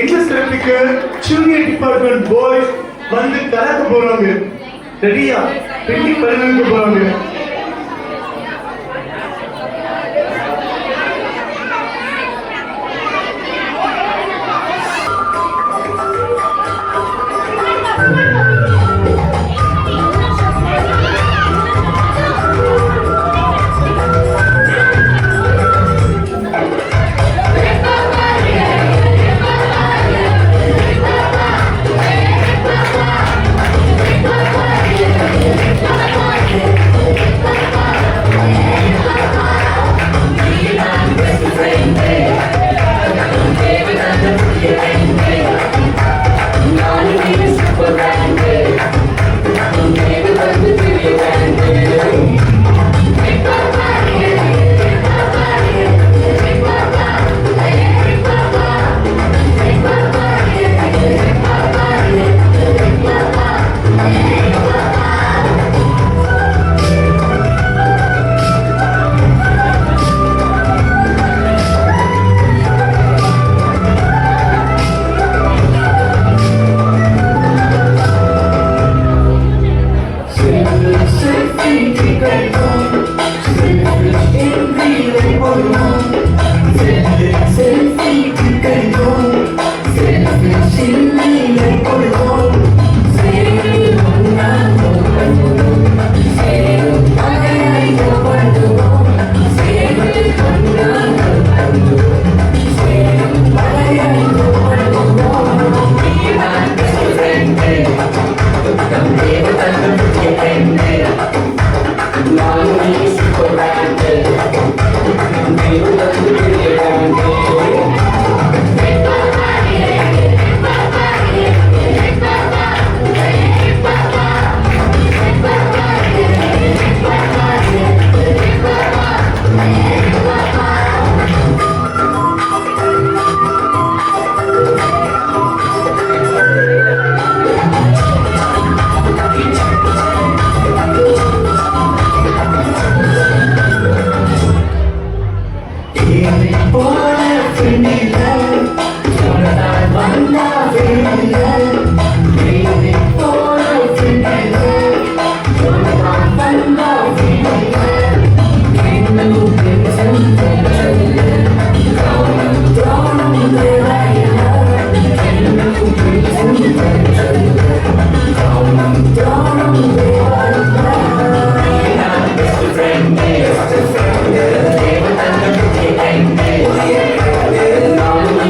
இந்த ஸ்டெப்புக்கு ஜூனியர் டிபார்ட்மெண்ட் பாய்ஸ் வந்து கலக்க போறாங்க. ரெடியா? பின்னி பரிமாறிக்க போறாங்க. Now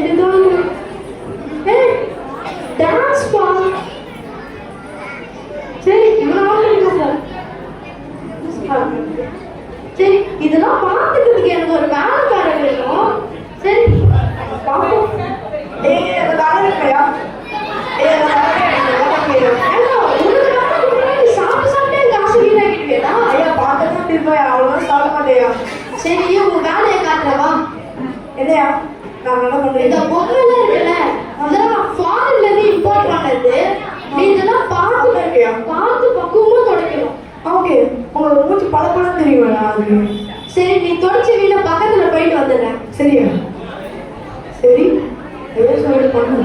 இதுதான் டான்ஸ் பா. சரி இவனால சரி இதெல்லாம் பார்த்துக்கிறதுக்கு எனக்கு ஒரு வேலைக்காரர் வேணும். சரி பார்ப்போம். சரி உங்க வேலையை காட்டுறவா இல்லையா? இந்த பொருள் இருக்குல்ல அதெல்லாம் ஃபாரின்ல இருந்து இம்போர்ட் பண்ணது. நீ இதெல்லாம் பார்த்து பக்குவமா தொடக்கணும். ஓகே உங்களுக்கு மூச்சு பழப்படம் தெரியும். சரி நீ தொடச்சி வீட பக்கத்துல போயிட்டு வந்துடுறேன். சரியா? சரி ஏதோ சொல்லி பண்ணு.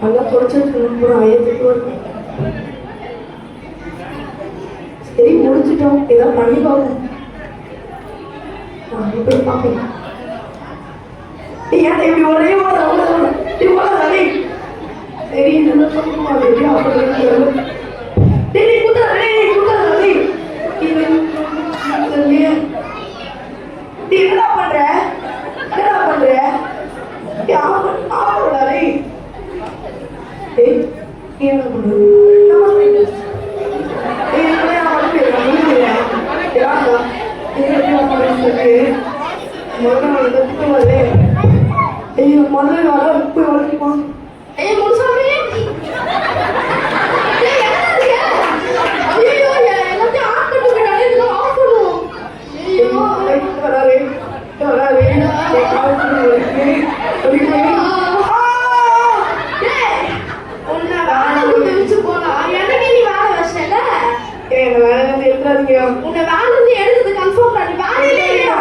நல்லா தொடச்சிட்டு ஐயத்துக்கு வரும். சரி முடிச்சிட்டோம். ஏதாவது பண்ணி பார்ப்போம். போய் பார்ப்பேன். ஏன் இப்படி ஒரே சரி என்ன பண்ற ஐயோ முதல்ல வர போய் வளர்க்குமா? ஐயோ முழுசாமி ஐயோ எல்லாத்தையும் ஆஃப் பண்ணிட்டு இதெல்லாம் ஆஃப் பண்ணுவோம். ஐயோ வராரே உன்னை வேலை விட்டு போனா எனக்கு நீ வேலை வச்சல. எங்க வேலை இருந்து எடுத்துறாதீங்க. உன்னை வேலை இருந்து எடுத்தது கன்ஃபார்ம் பண்ணி வேலையில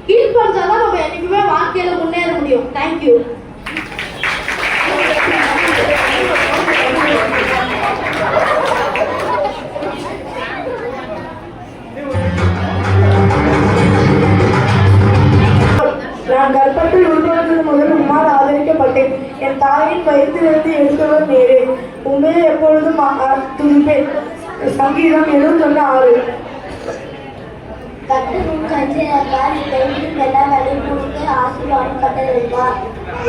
கீழ் பஞ்சாதான் நம்ம என்னைக்குமே வாழ்க்கையில முன்னேற முடியும். தேங்க்யூ. நான் கர்ப்பத்தில் உருவானது முதல் உம்மால் ஆதரிக்கப்பட்டேன். என் தாயின் வயிற்றிலிருந்து எடுத்தவர் நேரே. உண்மையை எப்பொழுதும் துணிப்பேன். சங்கீதம் 71:6. கட்டரும் கஞ்சினார் கைவிடும் எல்லா வேலையும் கொடுத்து ஆசீர்வாதம் கட்டளிப்பார்.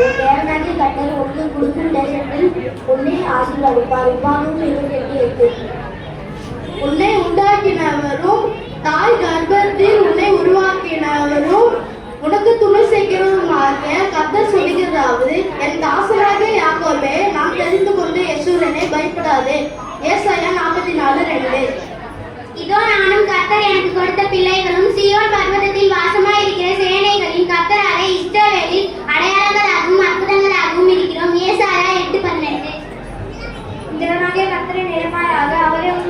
என் பேரனாகி கட்டர் உனக்கு கொடுக்கும் தேசத்தில் உன்னை ஆசீர்வாதிப்பார். உபாகம் 28:8. உன்னை உண்டாக்கினவரும் தாய் கர்ப்பத்தில் உன்னை உருவாக்கினவரும் உனக்கு துணை செய்கிறவருமாக கர்த்தர் சொல்லுகிறதாவது, என் தாசனாக யாக்கோபே நான் தெரிந்து கொண்டு யெஷூரனே பயப்படாதே. ஏசாயா 44:2. இதோ நானும் கர்த்தர் எனக்கு கொடுத்த பிள்ளைகளும் சீயோன் பர்வதத்தில் வாசமாயிருக்கிற சேனைகளின் கர்த்தராலே இஸ்ரவேலில் அடையாளங்களாகவும் அற்புதங்களாகவும் இருக்கிறோம். ஏசாயா 8:12. திறனாகிய கர்த்தரின் நேர்மையாக அவரே உன்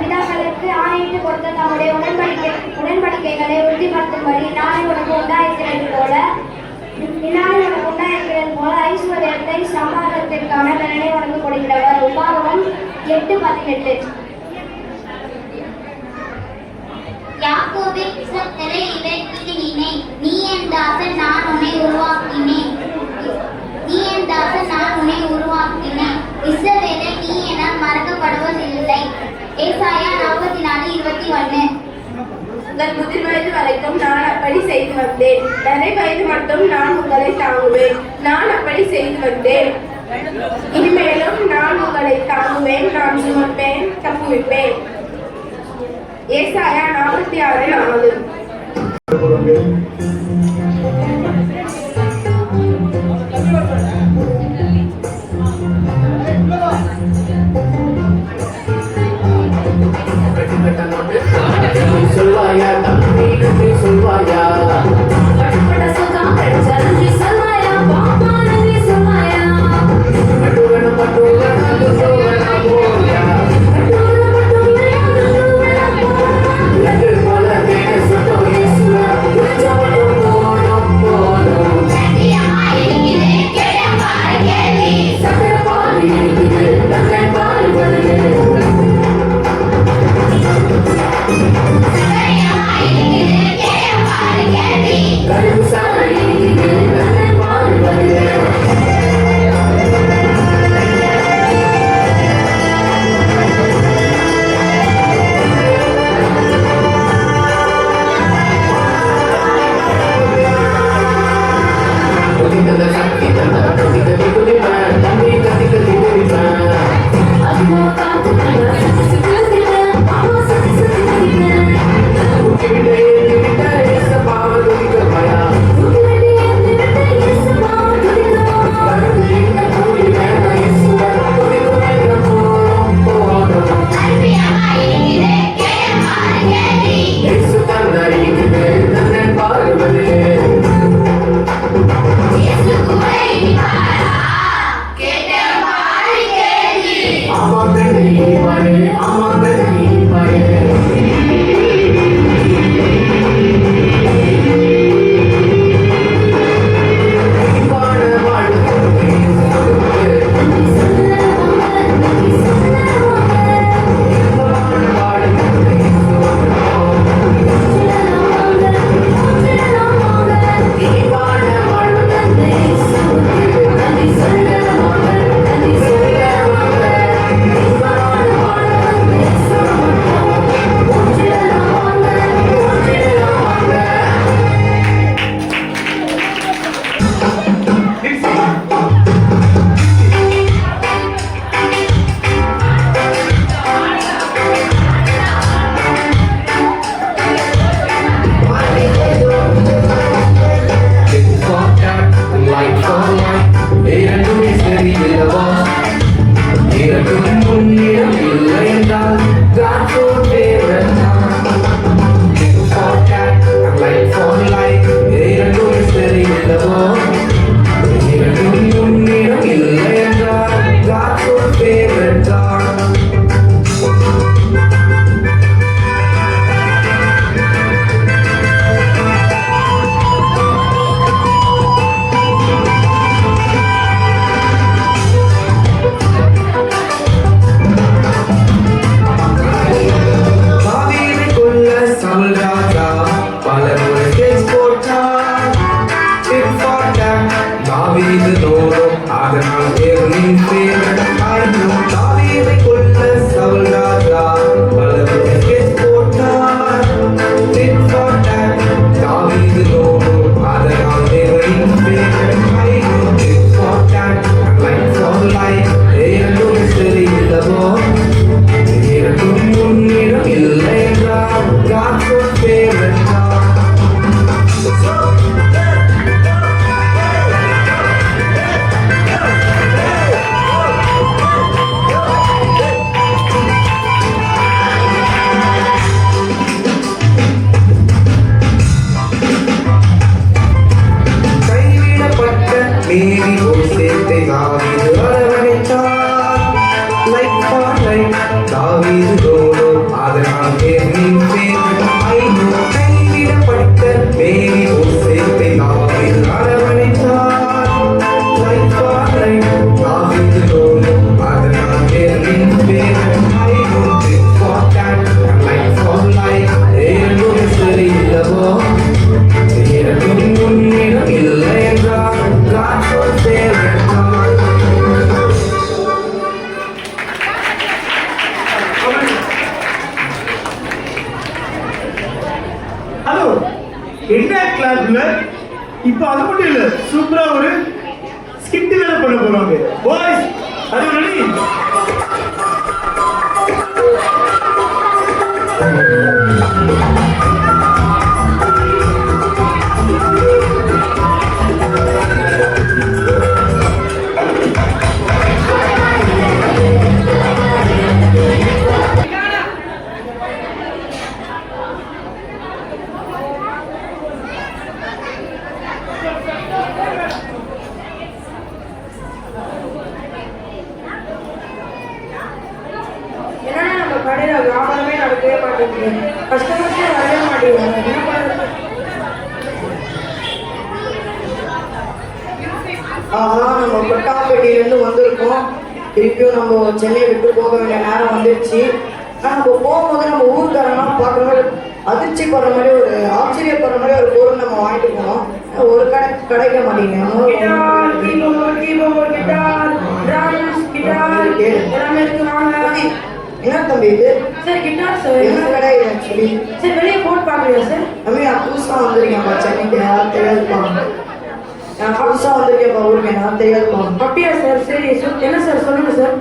பிதாக்களுக்கு ஆணையிட்டு கொடுத்த தம்முடைய உடன்படிக்கைகளை உறுதிப்படுத்தும்படி நாளை உனக்கு உண்டாயிருக்கிறது போல ஐஸ்வர்யத்தை சமாதானத்திற்கான பலனை உனக்கு கொடுக்கிறவர். உபாகமம் 8:18. யாக்கோபே இஸ்ரவேலை இவைக்கு நினை, நீ என் தாசன் நான் உன்னை உருவாக்கினேன். இஸ்ரவேலை நீ என்னால் மறக்கப்படுவதில்லை. ஏசாயா 44:21. உங்கள் முதிர் வயது வரைக்கும் நான் அப்படி செய்து வந்தேன். நரை வயது மட்டும் நான் உங்களை தாங்குவேன். நான் அப்படி செய்து வந்தேன். இனிமேலும் நான் உங்களை தாங்குவேன். நான் சுமப்பேன், தப்புவிப்பேன். ஏசாயா 46:4. சொல்வாயா தம்பி நன்றி சொல்வாயா Yeah. என்ன கிளாப்ல இப்போ அது மட்டும் இல்ல சூப்பரா ஒரு ஸ்கிட் வேற பண்ண போறாங்க பாய்ஸ் அது ரெடி கடையில வியாபாரமே நடக்கவே மாட்டேங்குது. கஸ்டமர்ஸே வரவே மாட்டேங்கிறாங்க. என்ன பண்றது? நம்ம கொட்டாம்பேட்டையிலேருந்து வந்திருக்கோம். திருப்பியும் நம்ம சென்னையை விட்டு போக வேண்டிய நேரம் வந்துடுச்சு. ஆனால் நம்ம போகும்போது நம்ம ஊருக்காரங்களாம் பார்க்குற மாதிரி அதிர்ச்சி படுற மாதிரி ஒரு ஆச்சரியப்படுற மாதிரி ஒரு பொருள் நம்ம வாங்கிட்டு போனோம். ஒரு கிடைக்க மாட்டேங்குது. எல்லாமே இருக்கு. என்ன தம்பி இது? Sir guitar sir. என்ன கடை இது ஆக்சுவலி? சார் வெளியே போட்டு பார்க்கலையா சார்? தம்பி நான் புதுசாக வந்திருக்கேன்ப்பா சென்னைக்கு. யாரும் தெரியாதுப்பா. நான் புதுசாக வந்திருக்கேன்ப்பா ஊருக்கு. யாரும் தெரியாதுப்பா. அப்படியா சார்? சரி என்ன சார் சொல்லுங்க சார்.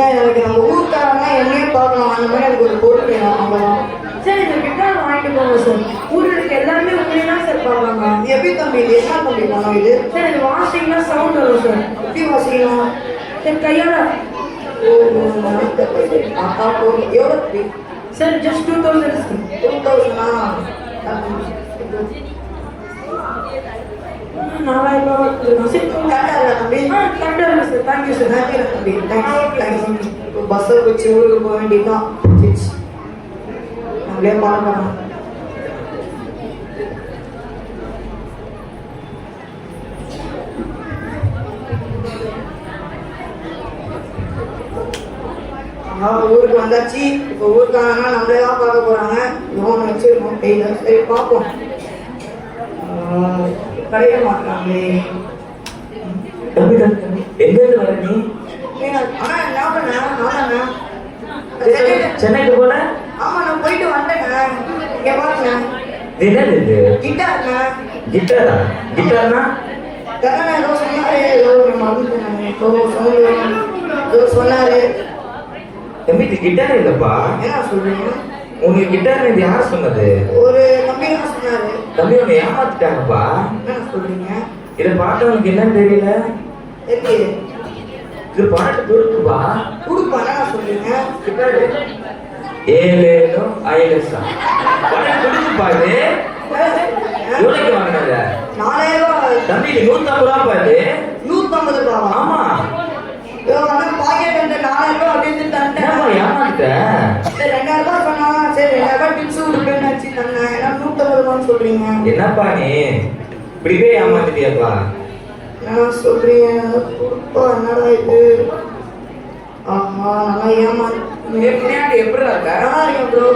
எனக்கு நம்ம ஊருக்காரங்க என்னையே பார்க்கலாம் அந்த மாதிரி எனக்கு ஒரு பொருள் வேணும் அவ்வளோதான். சார் இந்த கிட்டார் வாங்கிட்டு போங்க சார். ஊரில் இருக்க எல்லாருமே உங்களே தான் சார் பார்ப்பாங்க. எப்படி தம்பி இது என்ன தம்பி பண்ணோம் இது? சார் இது வாசிங்கன்னா சவுண்ட் வரும் சார். எப்படி வாசிக்கலாம்? சார் கையால். எவ்வளோ தம்பி? Sir just 2000 sir. 2000 $4000 சார். கரெக்டாக தம்பி? கரெக்டாக சார். Thank you sir. நன்றி தம்பி. தேங்க்ஸ். இப்போ பஸ்ஸை வச்சு ஊருக்கு போக வேண்டியதுதான். அப்படியே பார்க்கலாம். ஊருக்கு வந்தாச்சு. இப்போ ஊருக்காரங்க நம்மளே தான் பார்க்க போறாங்க. லோன் வச்சிருக்கோம் கையில. சரி பார்ப்போம். கிடைக்க மாட்டாங்களே. எங்க இருந்து வர நீ? ஆனா என்ன பண்ண? சென்னைக்கு போல? ஆமா நான் போயிட்டு வந்தேங்க. இங்க பாருங்க. என்னது இது? கிட்டாருங்க. கிட்டாரா? கிட்டார்னா? கண்ணா ஏதோ சொன்னாரு. ஏதோ மறந்துட்டேன். ஏதோ சொன்னாரு. தம்பி இது கிட்டார் இல்லப்பா. என்ன சொல்றீங்க? உங்களுக்கு கிட்டார் இது யார் சொன்னது? ஒரு தம்பி தான் சொன்னாரு. தம்பி உன்னை ஏமாத்திட்டாங்கப்பா. என்ன சொல்றீங்க? இதை பார்த்து உனக்கு என்னன்னு தெரியல. எப்படி இது பாட்டு கொடுக்குப்பா. கொடுப்பானா சொல்றீங்க? கிட்டார் 7 ஐலசா பாட்டு கொடுக்குப்பா. இது எவ்வளோக்கு வாங்கினத? 4000 தம்பி இது 150 ரூபா பாட்டு. 150 ரூபா? ஆமா. பாக்கெட் வந்து 4000 அப்படின்னு என்னப்பா ஏமாத்திட்ட? சரி 2000 ரூபாய் சொன்னா சரி 2000 டிப்ஸ் கொடுப்பேன்னு வச்சு தந்தேன். ஏன்னா 150 ரூபான்னு சொல்றீங்க. என்னப்பா நீ இப்படி போய் ஏமாத்திட்டியாப்பா? என்ன சொல்றீங்க? கொடுப்பா என்னடா இது? ஆஹா நல்லா முன்னாடி எப்படி இருக்க? நல்லா இருக்கேன் ப்ரோ.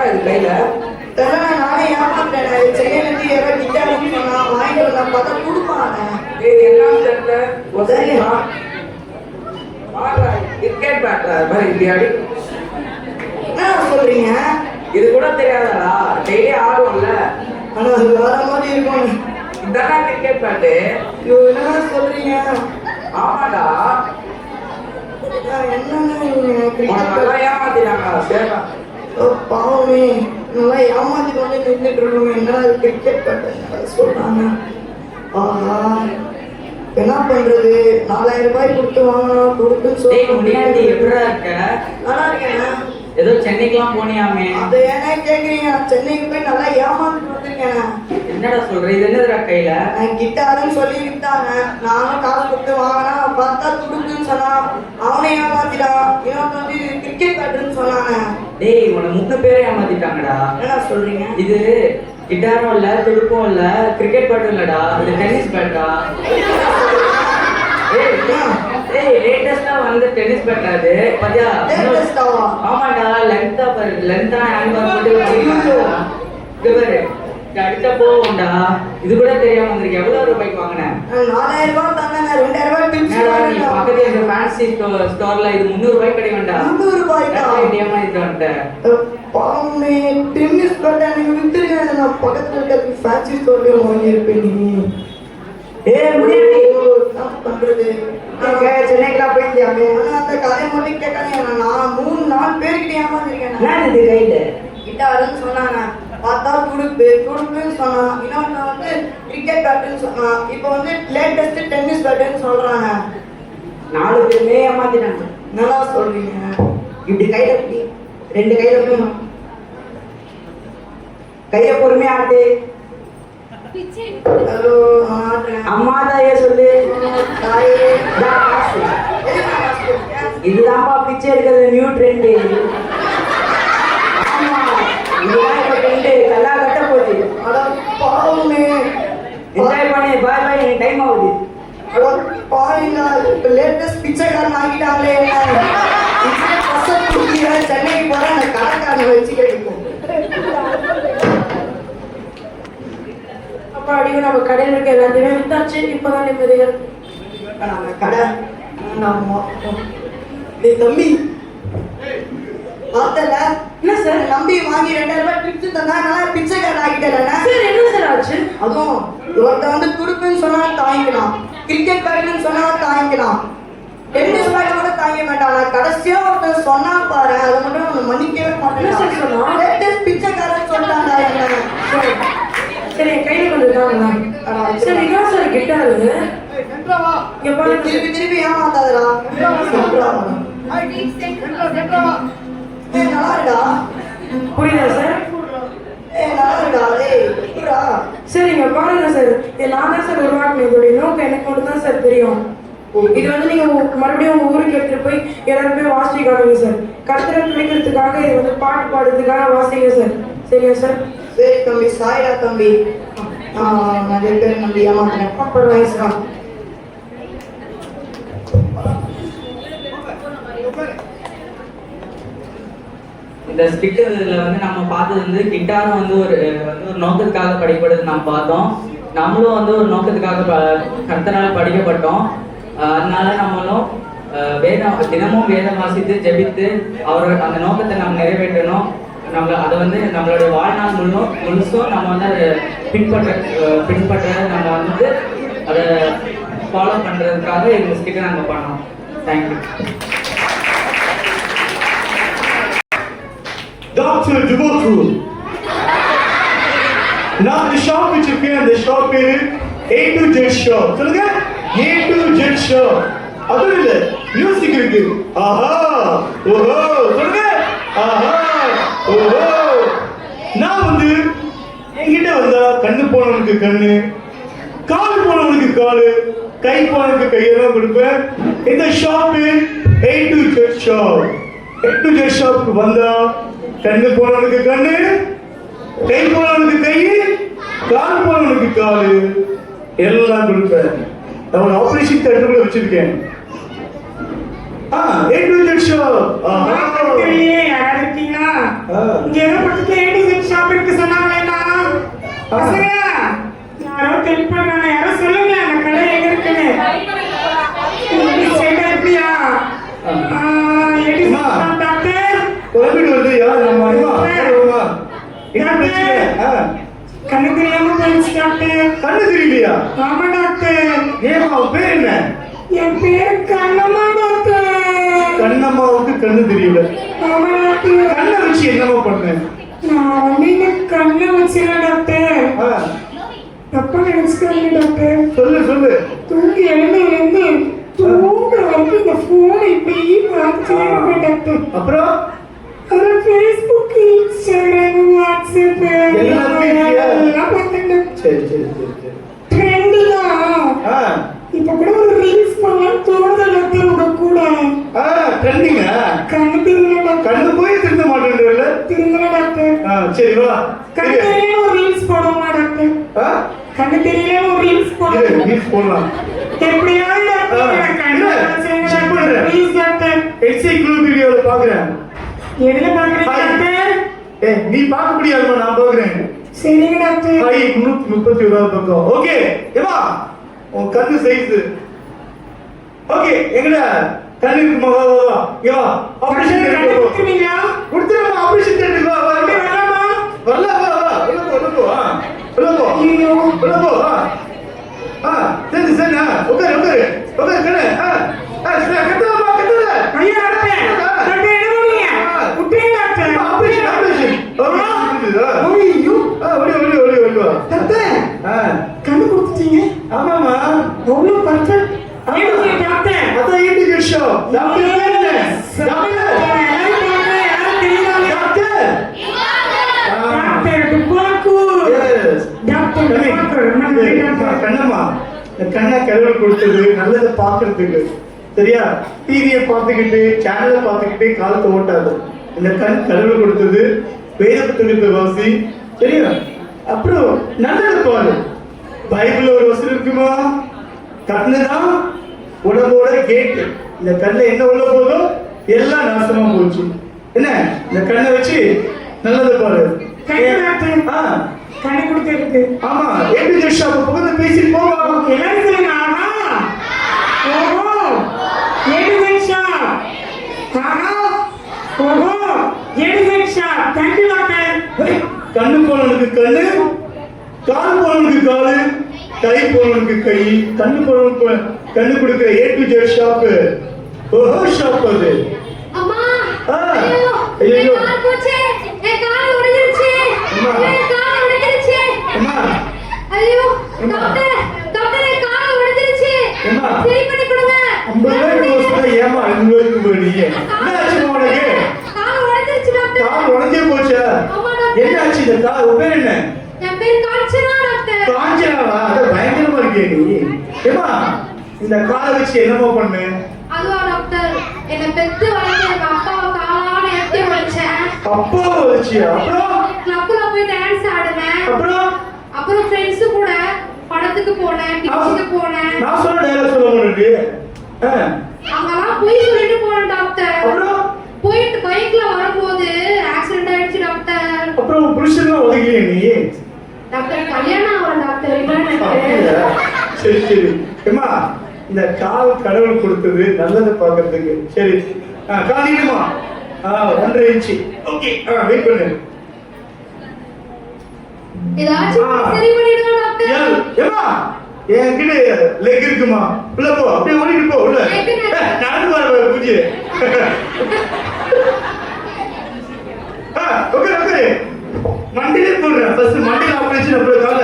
இது கையில நானே ஏமாத்தேன். சென்னையிலேருந்து யாராவது கிட்டாருன்னு சொன்னா வாங்கிட்டு வந்தா பார்த்தா கொடுப்பானே. என்னன்னு தெரியல. கிரிக்கெட் பேட்டர் மாதிரி இல்லையாடி? என்ன சொல்றீங்க? இது கூட தெரியாதா? டெய்லி ஆடுவோம்ல. ஆனா அது வேற மாதிரி இருக்கும். இதானா கிரிக்கெட் பேட்டு? என்ன சொல்றீங்க? ஆமாடா. என்னங்க ஏமாத்தினாங்க. சேரா பாவமே நல்லா ஏமாத்திட்டு வந்து நின்றுட்டு இருக்கோம். என்ன கிரிக்கெட் பேட்டு சொல்றாங்க. ஆஹா என்ன பண்றது? 4000 ரூபாய் கொடுத்து வாங்கணும். கொடுத்துன்னு முன்னாடி சொல்லி எப்படா இருக்க? நல்லா இருக்கேண்ணா. ஏதோ சென்னைக்கெல்லாம் போனியாமே? அது ஏன்னா கேக்குறீங்க? சென்னைக்கு போய் நல்லா ஏமாந்துட்டு வந்திருக்கேண்ணா. என்னடா சொல்ற? இது என்னதுடா கையில? கிட்டாருன்னு சொல்லி வித்தாங்க. நானும் காசு கொடுத்து வாங்கினா பார்த்தா துடுக்குன்னு சொன்னான். அவனை ஏமாத்திட்டான். இன்னொன்று வந்து கிரிக்கெட் பேட்டுன்னு சொன்னாங்க. டேய் உன 3 பேரை ஏமாத்திட்டாங்கடா. என்ன சொல்றீங்க? இது கிட்டாரும் இல்ல, துடுப்பும் இல்ல, கிரிக்கெட் பேட்டும் இல்லடா. இது டென்னிஸ் பேட்டா. லேட்டஸ்டா வந்து டென்னிஸ் பேட் அது. பாத்தியா? ஆமாடா. லென்த்தா பாரு. லென்த்தா ஹேண்ட் பேக் போட்டு பாரு. அடிச்சா போகும்டா. இது கூட தெரியாம வந்திருக்க. எவ்வளவு ரூபாய்க்கு வாங்கினேன்? 4000 ரூபாய் தானே. 2000 ரூபாய் டிப்ஸ் பக்கத்துல இருக்க ஃபேன்சி ஸ்டோர்ல இது 300 ரூபாய்க்கு கிடைக்கும்டா. 300 ரூபாய்க்கா? ஏமாத்திட்டு வந்துட்டேன். பாவமே டென்னிஸ் பேட் எனக்கு வித்துருக்கேன். நான் பக்கத்துல இருக்க ஃபேன்சி ஸ்டோர்லயே வாங்கியிருப்பேன். நீ முடியாது. என்ன பண்றது? சென்னைக்கெல்லாம் போயிருந்தியாமே. ஆனா அந்த கதையை மட்டும் கேட்காதீங்க. நான் 3-4 பேர்கிட்ட ஏமாத்திருக்கேன். இது கையில கிட்டாருன்னு சொன்னாங்க. பார்த்தா துடுப்புன்னு சொன்னான். இன்னொன்று வந்து கிரிக்கெட் பேட்டுன்னு சொன்னான். இப்போ வந்து லேட்டஸ்ட் டென்னிஸ் பேட்டுன்னு சொல்றாங்க. 4 பேருமே ஏமாத்திட்டாங்க. நல்லா சொல்றீங்க. இப்படி கையில இப்படி 2 கையில போய் கைய பொறுமையா ஆட்டு. ஹலோ ஆடுறேன். அம்மா தாயே சொல்லு. தாயே இதுதான்ப்பா பிச்சை எடுக்கிறது நியூ ட்ரெண்ட். ஆமா இதுதான் இப்ப ட்ரெண்ட். நல்லா கட்ட போகுது. அட பாவமே. என்ஜாய் பண்ணி பாய் பாய். டைம் ஆகுது. அட பாருங்க. இப்போ லேட்டஸ்ட் பிச்சைக்காரன் ஆகிட்டாங்களே. சென்னைக்கு போறேன். அந்த கடைக்காரனை வச்சு கிடைக்கும். அப்பா அடியும் நம்ம கடையில் இருக்க எல்லாத்தையுமே வித்தாச்சு. இப்போதான் நிம்மதியா இருக்கு. அந்த கடை தம்பி பார்த்தல. என்ன சார்? நம்பி வாங்கி 2000 ரூபாய் டிப்ஸ் தந்தா நல்லா பிச்சைக்காரன் ஆகிட்டேன். சார் என்ன சார் ஆச்சு? அதுவும் ஒருத்த வந்து துடுப்புன்னு சொன்னா தாங்கிக்கலாம். கிரிக்கெட் பேட்டுன்னு சொன்னா தாங்கிக்கலாம். டென்னிஸ் பேட் கூட வாங்க மாட்டான். நான் கடைசியா ஒருத்தர் சொன்னா பாரு, அதை மட்டும் நான் மன்னிக்கவே மாட்டேன். லேட்டஸ்ட் பிச்சைக்காரன் சொல்லிட்டாங்க என்ன. சரி என் கையில கொஞ்சம் தாங்களா. சரி இதான் சார் கிட்டாரு. இங்க பாருங்க. திருப்பி திருப்பி ஏமாத்தாதடா. நல்லா இருக்கா? புரியுதா சார்? நல்லா இருக்கா? எப்படா? சார் இங்க பாருங்க சார், நான் தான் சார் உருவாக்கினேன். இதோடைய நோக்கம் எனக்கு மட்டும் தான் சார் தெரியும். இது வந்து நீங்க மறுபடியும் உங்க ஊருக்கு எடுத்துட்டு போய் எல்லாரும் போய் வாசிக்க காட்டுங்க சார். கர்த்தரை துணிக்கிறதுக்காக இது வந்து பாட்டு பாடுறதுக்காக வாசிங்க சார். சரியா சார்? சரி தம்பி, சாயிடா தம்பி. நிறைய பேர் நம்பி ஏமாத்தினேன். அப்புறம் வயசுடா. இந்த ஸ்கிட்டுல வந்து நம்ம பார்த்தது வந்து கிட்டாரும் வந்து ஒரு நோக்கத்துக்காக படிக்கப்படுது நம்ம பார்த்தோம். நம்மளும் வந்து ஒரு நோக்கத்துக்காக கர்த்தரால் படிக்கப்பட்டோம். அதனால நம்மளும் தினமும் வேதம் வாசித்து ஜெபித்து அந்த நோக்கத்தை நம்ம நிறைவேற்றணும். அதை வந்து நம்மளுடைய வாழ்நாள் முழுசும் நம்ம வந்து அதை பின்பற்ற நம்ம வந்து அதை ஃபாலோ பண்றதுக்காக இந்த ஸ்கிட்டை நாங்கள் பண்ணோம். தேங்க்யூ. டாக்டர் ஜுபோக்கு. நான் இந்த ஷாப் வச்சிருக்கேன். அந்த ஷாப் பேரு A to Z ஷாப். சொல்லுங்க, A to Z ஷாப். அது இல்ல, மியூசிக் இருக்கு. ஆஹா ஓஹோ. சொல்லுங்க, ஆஹா ஓஹோ. நான் வந்து என்கிட்ட வந்தா கண்ணு போனவனுக்கு கண்ணு, கால் போனவனுக்கு காலு, கை போனவனுக்கு கையெல்லாம் கொடுப்பேன். இந்த shop A to Z shop. A to Z ஷாப்க்கு வந்தா கண்ணு போனவனுக்கு கண்ணு, கை போனவனுக்கு கை, கால் போனவனுக்கு காலு எல்லாம் கொடுப்பேன். நான் ஆபரேஷன் தியேட்டர்ல வச்சிருக்கேன். A to Z shop. யாரா இருக்கீங்களா? இங்க ஏதோ பக்கத்துல A to Z ஷாப் இருக்கு சொன்னாங்களேண்ணா. பசங்க யாரோ டெல் பண்ணாங்க. யாரோ சொல்லுங்க அந்த கடை எங்க இருக்குன்னு. சென்டர் எப்படியா? A to Z shop doctor. Covid வருது. யார் நம்ம அம்மா? என்ன பிரச்சனை? கண்ணு தெரியாம போயிடுச்சு டாக்டர். கண்ணு தெரியலையா? ஆமா டாக்டர். ஏமா உன் பேர் என்ன? என் பேர் கண்ணம்மா டாக்டர். கண்ணம்மாவுக்கு கண்ணு தெரியல. ஆமா டாக்டர். கண்ணை வச்சு என்னமா பண்ண? நான் வந்து இந்த கண்ணை வச்சிருக்கேன் டாக்டர். தப்பா நினைச்சுக்காங்க டாக்டர். சொல்லு சொல்லு. தூங்கி எழுந்து தூங்க வரைக்கும் இந்த போன் இப்படி பார்த்துட்டே இருப்பேன் டாக்டர். அப்புறம் அப்புறம் Facebook, Instagram, WhatsApp எல்லாம் பார்த்தேன். சரி சரி சரி சரி. ட்ரெண்டிங்கா இப்ப கூட ஒரு ரீல்ஸ் பண்ணலாம் தோணுதல் டாக்டர். உங்க கூட ட்ரெண்டிங்க. கண்ணு தெரியல. கண்ணு போய் திருந்த மாட்டேன்றல. திருந்தல டாக்டர். சரி வா. கண்ணு தெரியல ஒரு ரீல்ஸ் போடுவோமா டாக்டர்? கண்ணு தெரியல ஒரு ரீல்ஸ் போடுவோம். ரீல்ஸ் போடலாம். எப்படியாவது கண்ணு செக் பண்றேன். Please doctor. என்சைக்ளோபீடியால பாக்குறேன். எதுல பாக்குறீங்க டாக்டர்? நீ பார்க்க முடியாதுமா, நான் பாக்குறேன். சரிங்க டாக்டர். 331 பக்கம். ஓகே ஏமா உன் கண்ணு சைஸ். ஓகே எங்கடா கண்ணு இருக்குமா? வா வா வா. இங்க வா. ஆபரேஷன் தியேட்டர் கொடுத்துறீங்களா? கொடுத்துறேன். ஆபரேஷன் தியேட்டர் வா. வரலாமா? வரலாம் வா வா. உள்ள போ. உள்ள போ. ஐயோ உள்ள போ. சரி சரி. உட்காரு உட்காரு உட்காரு கண்ணு. கட்டமா கட்டல. ஐயா டாக்டர் என்ன பண்ணீங்க? விட்டுங்க டாக்டர். Operation operation. ஐயோ ஓடி வா. டாக்டர் கண்ணு கொடுத்துட்டீங்க. ஆமாமா. அவ்வளவு பர்ஃபெக்ட். ஐயோ டாக்டர் அதான் A to Z shop. Doctor doctor யாரும் தெரியல டாக்டர். டாக்டர் டுபாக்கு. டாக்டர் டுபாக்கு. கண்ணம்மா இந்த கண்ணை கடவுள் கொடுத்தது நல்லதை பார்க்கறதுக்கு. சரியா? டிவியை பார்த்துக்கிட்டு சேனலை பார்த்துக்கிட்டு காலத்தை ஓட்டாது. இந்த கண் கடவுள் கொடுத்தது. வேத புத்தகத்தை வாசி. சரியா? அப்புறம் நல்லது பாரு. பைபிள் ஒரு வசனம் இருக்குமா? கண்ணுதான் உடம்போட கேட்டு. இந்த கண்ணை என்ன உள்ள போதோ எல்லாம் நாசமா போச்சு. என்ன இந்த கண்ணை வச்சு நல்லது பாரு. கண்ணு கொடுத்துருக்கு. ஆமா. A to Z ஷாப் பக்கத்துல பேசிட்டு போவா. எல்லாரும் சொல்லுங்க. ஆமா. ஓஹோ A to Z ஷாப். ஆமா. ஓஹோ A to Z shop. Thank you doctor. கண்ணு போனவனுக்கு கண்ணு, கால் போனவனுக்கு காலு, கை போனவனுக்கு கை. கண்ணு போனவனுக்கு கண்ணு கொடுக்கிற A to Z ஷாப் ஓஹோ ஷாப் அது. அம்மா ஆ, ஐயோ ஐயோ. என் கால் போச்சே, என் கால் உடைஞ்சிருச்சு, அம்மா. என் கால் உடைஞ்சிருச்சு. அம்மா ஐயோ அம்மா. டாக்டர் டாக்டர் என் கால் உடைஞ்சிருச்சு, அம்மா. சரி பண்ணி கொடுங்க. 50 ரூபாய்க்கு வசூலா ஏமா 5 ரூபாய்க்கு போறீங்க? என்ன ஆச்சுமா உனக்கு? கால் உடைஞ்சிருச்சு டாக்டர். கால் உடைஞ்சே போச்சா? ஆமா டாக்டர். என்ன ஆச்சு இந்த கால்? உன் பேர் என்ன? என் பேர் காஞ்சனா டாக்டர். காஞ்சனாவா? அது பயங்கரமா இருக்கே நீ. ஏமா இந்த காலை வச்சு என்னமா பண்ணு? அதுவா டாக்டர், என்னை பெத்து வளர்த்து எங்க அப்பாவை காலால ஏற்றி வச்சேன். அப்பாவை வச்சியா? அப்புறம் கிளப்ல போய் டான்ஸ் ஆடுனேன். அப்புறம் அப்புறம் ஃப்ரெண்ட்ஸ் கூட படத்துக்கு போனேன், பீச்சுக்கு போனேன். நான் சொன்ன டயலாக் சொல்ல மாட்டேன். அங்கெல்லாம் போய் சொல்லிட்டு போனேன் டாக்டர். அப்புறம் போயிட்டு பைக்ல வரும்போது ஆக்சிடென்ட் ஆயிடுச்சு டாக்டர். அப்புறம் புருஷன்லாம் ஒதுக்கலையே நீ? டாக்டர் கல்யாணம் ஆகல டாக்டர். இல்ல அப்படியா? சரி சரி. ஏமா இந்த கால் கடவுள் கொடுத்தது நல்லதை பார்க்கறதுக்கு. சரி கால் இடுமா. 1.5 இன்ச்சு. ஓகே வெயிட் பண்ணு. ஏதாச்சும் சரி பண்ணிடுங்க டாக்டர். ஏமா என்கிட்ட லெக் இருக்குமா? உள்ள போ, அப்படியே ஓடிட்டு போ உள்ள. நான் வர புஜி. Okay okay. மண்டிலே போடுறேன். ஃபர்ஸ்ட் மண்டில ஆபரேஷன் அப்புறம் கால.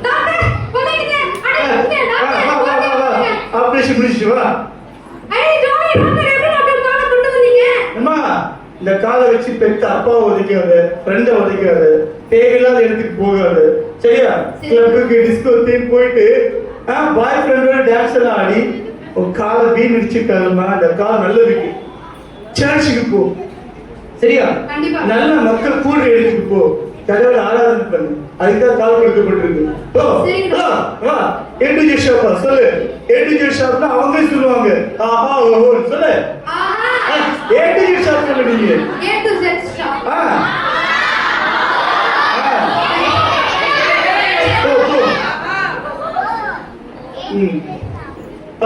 டாக்டர் போறீங்க. அட டாக்டர். ஆபரேஷன் முடிச்சு வா. ஐ ஜாலி டாக்டர், எப்படி டாக்டர் காலை கொண்டு வந்தீங்க? அம்மா இந்த காலை வச்சு பெத்த அப்பாவை ஒதுக்காது, ஃப்ரெண்டை ஒதுக்காது, தேவையில்லாத இடத்துக்கு போகாது. சரியா? கிளப்புக்கு டிஸ்கோத்தையும் போயிட்டு பாய் ஃப்ரெண்டோட டான்ஸ் எல்லாம் ஆடி உன் காலை வீண் அடிச்சுக்காதம்மா. அந்த கால் நல்லதுக்கு. சர்ச்சுக்கு போ. சரியா? கண்டிப்பா. நல்ல மக்கள் கூட எடுத்துட்டு போ. கடவுளை ஆராதனை பண்ணு. அதுதான் கால் கொடுக்கப்பட்டிருக்கு. வா ஏ ஷாப்பா சொல்லு. ஏ ஷாப்னா அவங்க சொல்லுவாங்க ஆஹா ஓஹோ சொல்லு. ஏ ஷாப் சொல்லு நீங்க. A to Z shop.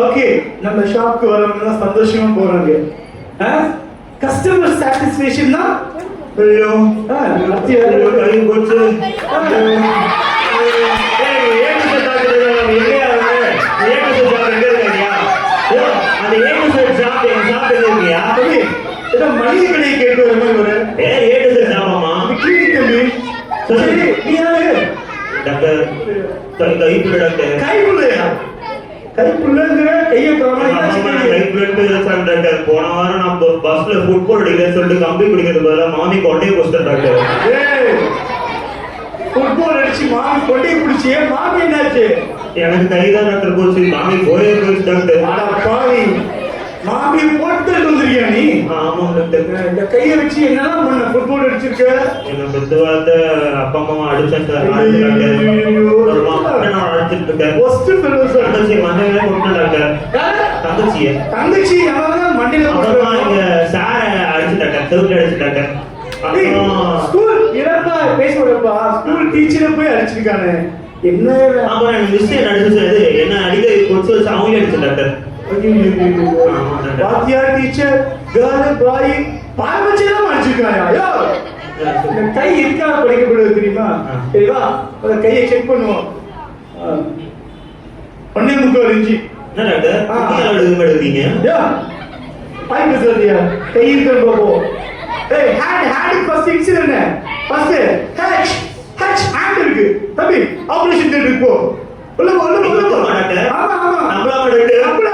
Okay நம்ம ஷாப்க்கு வரவங்க சந்தோஷமா போறாங்க. கஸ்டமர் சாட்டிஸ்ஃபேக்ஷன் தான். ஐயோ ஐயோ கை போச்சு. மளிகை கடையை கேட்டு வர கைப்புள்ளையா? கைப்புள்ளைங்கிற கையை போன வாரம் நான் பஸ்ல ஃபுட்பால் அடிக்கிறேன்னு சொல்லிட்டு கம்பி பிடிக்கிறது பதிலாக மாமி கொண்டையை போஸ்டர் டாக்டர். ஃபுட்பால் அடிச்சு மாமி கொண்டையை பிடிச்சியே. மாமி என்னாச்சு? எனக்கு கைதான் டாக்டர் போச்சு. மாமி போயே போச்சு டாக்டர். அட பாவி, மாமி போட்டு வந்துருக்கியா நீ? ஆமா டாக்டர். இந்த கையை வச்சு என்னெல்லாம் பண்ண? ஃபுட்பால் அடிச்சிருக்க? என்ன பெத்து வாழ்த்த அப்பா அம்மா அடிச்சேன் சார். நான் அடிச்சிட்டு இருக்கேன். தங்கச்சி மண்டையில கொண்டு டாக்டர். தங்கச்சிய தங்கச்சி அவன் மண்டையில அப்புறமா இங்க சார அடிச்சு டாக்டர். செவுத்துல அடிச்சு டாக்டர். ஸ்கூல் இறப்பா பேசுறப்பா ஸ்கூல் டீச்சரை போய் அடிச்சிருக்கானே என்ன? அப்புறம் எனக்கு மிஸ்டேக் அடிச்சு என்ன அடிக்க கொச்சு வச்சு அவங்களே அடிச்சு டாக்டர். பாத்தியா டீச்சர் கேர்ள் பாய் பாரபட்சம் அடிச்சிருக்காயா? இந்த கை எதுக்காக படிக்கப்படுது தெரியுமா? சரிவா அந்த கையை செக் பண்ணுவோம். 1.25 இன்ச்சு. என்ன டாக்டர் எடுத்தீங்க? பாய் சொல்றியா? கை இருக்கிற பாப்போம். ஏய் ஹேண்ட் ஃபர்ஸ்ட் இன்ச்சு என்ன? ஃபர்ஸ்ட் ஹேண்ட் இருக்கு தம்பி. ஆபரேஷன் தியேட்டருக்கு போ. உள்ள போ டாக்டர். ஆமா நம்மளா டாக்டர். நம்மளா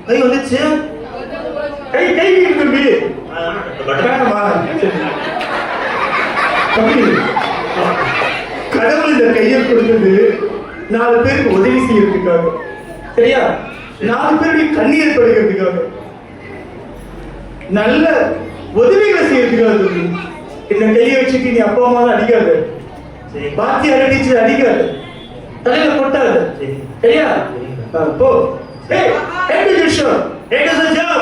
கை வந்துச்சு. கை தம்பி. கடவுள் இந்த கையை கொடுத்தது 4 பேருக்கு உதவி செய்யறதுக்காக. சரியா? 4 பேருடைய கண்ணீர் படுகிறதுக்காக, நல்ல உதவிகளை செய்யறதுக்காக. என்ன கையை வச்சுட்டு நீ அப்பா அம்மா தான் அடிக்காது, பாத்தியார் டீச்சர் அடிக்காது, தலையில கொட்டாது, சரியா? போ. Hey, hey to your show. Hey to the job.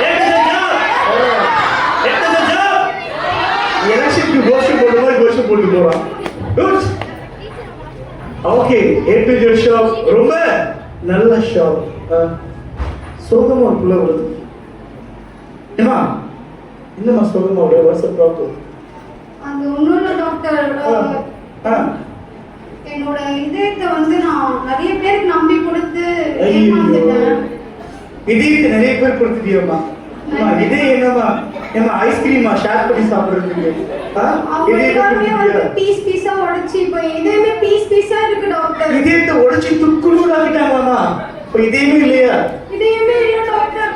Hey to the job. Hey to the job. எலெக்ஷனுக்கு கோஷம் போடுற மாதிரி கோஷம் போட்டு போறான். Good. Okay, hey to your show. ரொம்ப நல்ல ஷோ. சோகமா புள்ள வருது. ஏமா என்னமா சோகமா வருது? WhatsApp problem. அது ஒண்ணும் இல்ல டாக்டர். என்னோட இதயத்தை வந்து நான் நிறைய பேருக்கு நம்பி கொடுத்து ஏமாந்துட்டேன். இதயத்தை நிறைய பேர் கொடுத்துட்டியம்மா. இதே என்னமா ஏமா ஐஸ்கிரீமா ஷேர் பண்ணி சாப்பிடுறதுக்கு பீஸ் பீஸா உடைச்சு இப்போ இதயமே பீஸ் பீஸா இருக்கு டாக்டர். இதயத்தை உடைச்சு துக்குநூறு ஆக்கிட்டாங்கம்மா. இப்போ இதயமே இல்லையா? இதயமே இல்ல டாக்டர்.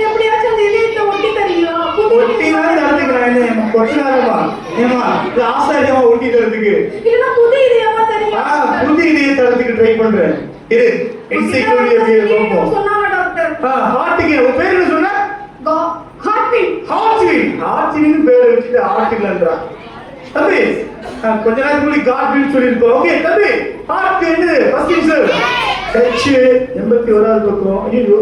எப்படியாச்சும் அந்த இதயத்தை ஒட்டி தரீங்களா? ஒட்டிதான் தரதுக்கு நான் என்ன கொட்டினாரமா? ஏமா இது ஆசாரியமா ஒட்டி தரதுக்கு இல்ல புது இதயமா தரீங்களா? புது இதயம் தரதுக்கு ட்ரை பண்றேன். இது என்சைக்ளோபீடியா பாப்போம். சொன்னாங்க டாக்டர். ஹார்ட்டுக்கு உன் பேர் என்ன சொன்ன? ஹார்ட்பீட். ஹார்ட்பீட் பேர் வச்சுட்டு ஹார்ட்லன்றா தம்பி. கொஞ்ச நேரத்துக்கு முன்னாடி காட்பீட் சொல்லிருக்கோம். ஓகே தம்பி, ஹார்ட் என்ன ஃபர்ஸ்ட் இன்சர் H 81வது பக்கம். ஐயோ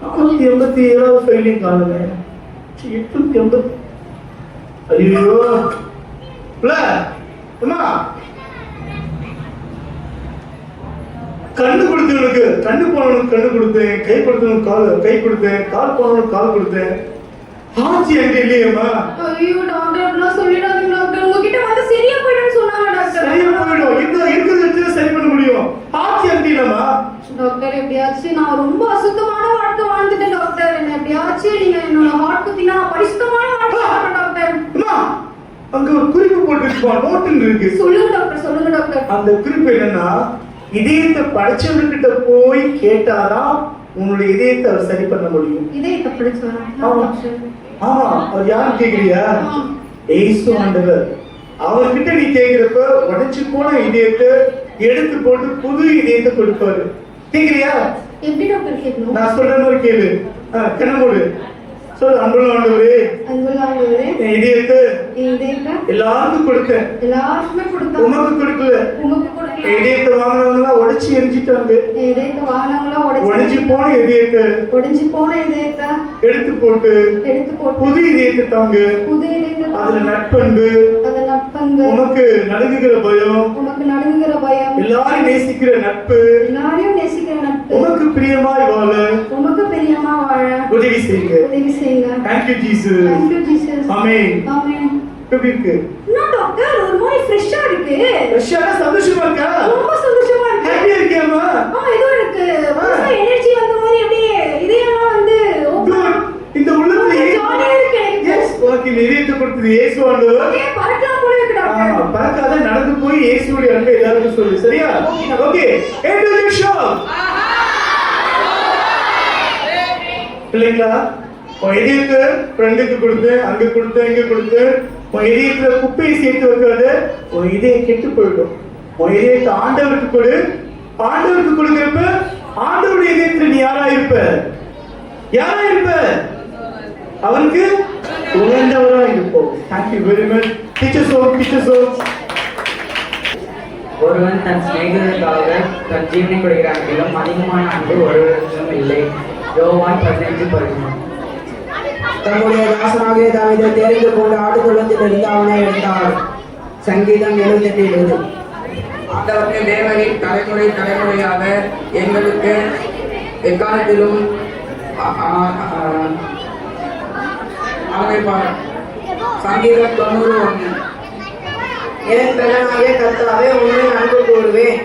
487வது ஃபைலிங் காணுங்க. 880. ஐயோ இல்ல அம்மா, கண்ணு கொடுத்தவனுக்கு கண்ணு போனவனுக்கு கண்ணு கொடுத்தேன், கை கொடுத்தவனுக்கு கை கொடுத்தேன், கால் போனவனுக்கு கால் கொடுத்தேன். ஆட்சி எங்க இல்லையம்மா? ஐயோ டாக்டர் அப்படிலாம் சொல்லிடாதீங்க டாக்டர். உங்ககிட்ட வந்து சரியா போயிடும்னு சொன்னாங்க டாக்டர். சரியா போயிடும். இந்த இருக்கிறத வச்சு சரி பண்ண முடியும். ஆட்சி எங்க இல்லம்மா? டாக்டர் எப்படியாச்சும் நான் ரொம்ப அசுத்தமான வாழ்க்கை வாழ்ந்துட்டேன் டாக்டர். என்ன எப்படியாச்சும் நீங்க என்னோட ஹார்ட் குத்தினா பரிசுத்தமான வாழ்க்கை வாழ்றேன் டாக்டர். அம்மா அங்க ஒரு குறிப்பு போட்டுருப்பா, நோட்டுன்னு இருக்கு. சொல்லுங்க டாக்டர், சொல்லுங்க டாக்டர். அந்த குறிப்பு என்னன்னா, இதயத்தை படைச்சவர்கிட்ட போய் கேட்டாதான் உங்களுடைய இதயத்தை அவர் சரி பண்ண முடியும். இதயத்தை படைச்சவரா? ஆமா, அவர் யாரும் கேக்குறியா? ஏசு ஆண்டவர். அவர்கிட்ட நீ கேக்குறப்ப உடைச்சு போன இதயத்தை எடுத்து போட்டு புது இதயத்தை கொடுப்பாரு. கேக்குறியா? எப்படி டாக்டர் கேட்கணும்? நான் சொல்ற மாதிரி கேளு. கண்ணமூடு. சொல்லு. அன்புள்ள ஆண்டவரே, என் இதயத்தை எல்லாருக்கும் கொடுத்தேன். எல்லாருக்குமே கொடுத்தேன். உமக்கு கொடுக்கல. இதயத்தை வாங்கினவங்களா உடைச்சு எரிஞ்சிட்டாங்க. உடைஞ்சு போன இதயத்தை எடுத்து போட்டு புது இதயத்தை தாங்க. அதுல நட்பண்பு, உமக்கு நடுங்குகிற பயம், எல்லாரும் நேசிக்கிற நட்பு, உமக்கு பிரியமாய் வாழ உதவி செய்யுங்க. Thank you Jesus. Amen. எப்படி இருக்கு? என்ன டாக்டர் ஒரு மாதிரி ஃப்ரெஷ்ஷா இருக்கு. ஃப்ரெஷ்ஷா சந்தோஷமா இருக்கா? ரொம்ப சந்தோஷமா இருக்கு. ஹாப்பியா இருக்கியாமா? ஏதோ இருக்கு. புதுசா எனர்ஜி வந்த மாதிரி அப்படியே இதெல்லாம் வந்து இந்த உள்ளத்துல ஜாலியா இருக்கு. எஸ், உனக்கு இதயத்தை கொடுத்தது இயேசு ஆண்டவர். ஓகே, பறக்கலாம் போல இருக்கு டாக்டர். பறக்காத, நடந்து போய் இயேசுவுடைய அன்பை எல்லாருக்கும் சொல்லு. சரியா? Okay, end the show. பிள்ளைங்களா, உன் இதயத்தை ஃப்ரெண்டுக்கு கொடுத்தேன், அங்க கொடுத்தேன், இங்க கொடுத்தேன். உன் இதயத்துல குப்பையை சேர்த்து வைக்காத, உன் இதயம் கெட்டு போயிடும். உன் இதயத்தை ஆண்டவருக்கு கொடு. ஆண்டவருக்கு கொடுக்கிறப்ப ஆண்டவருடைய இதயத்துல நீ யாரா இருப்ப? அவனுக்கு உகந்தவரா இருப்போம். Thank you very much. டீச்சர்ஸ். ஒருவன் தன் சிநேகிதருக்காக தன் ஜீவனை கொடுக்கிறான், அதிகமான அன்பு ஒருவருக்கும் இல்லை. யோவான் 15:13. தன்னுடைய தாசனாகிய தாவீதை தெரிந்து கொண்டு ஆடுகளத்திலிருந்து அவனை எடுத்தார். சங்கீதம் 78:20. ஆண்டவருக்கு தேவனின் தலைமுறையாக எங்களுக்கு எக்காலத்திலும் அமைப்பார். சங்கீதம் 90:1. என் பெண்ணாகிய கர்த்தாவே உண்மை அன்பு கூறுவேன்.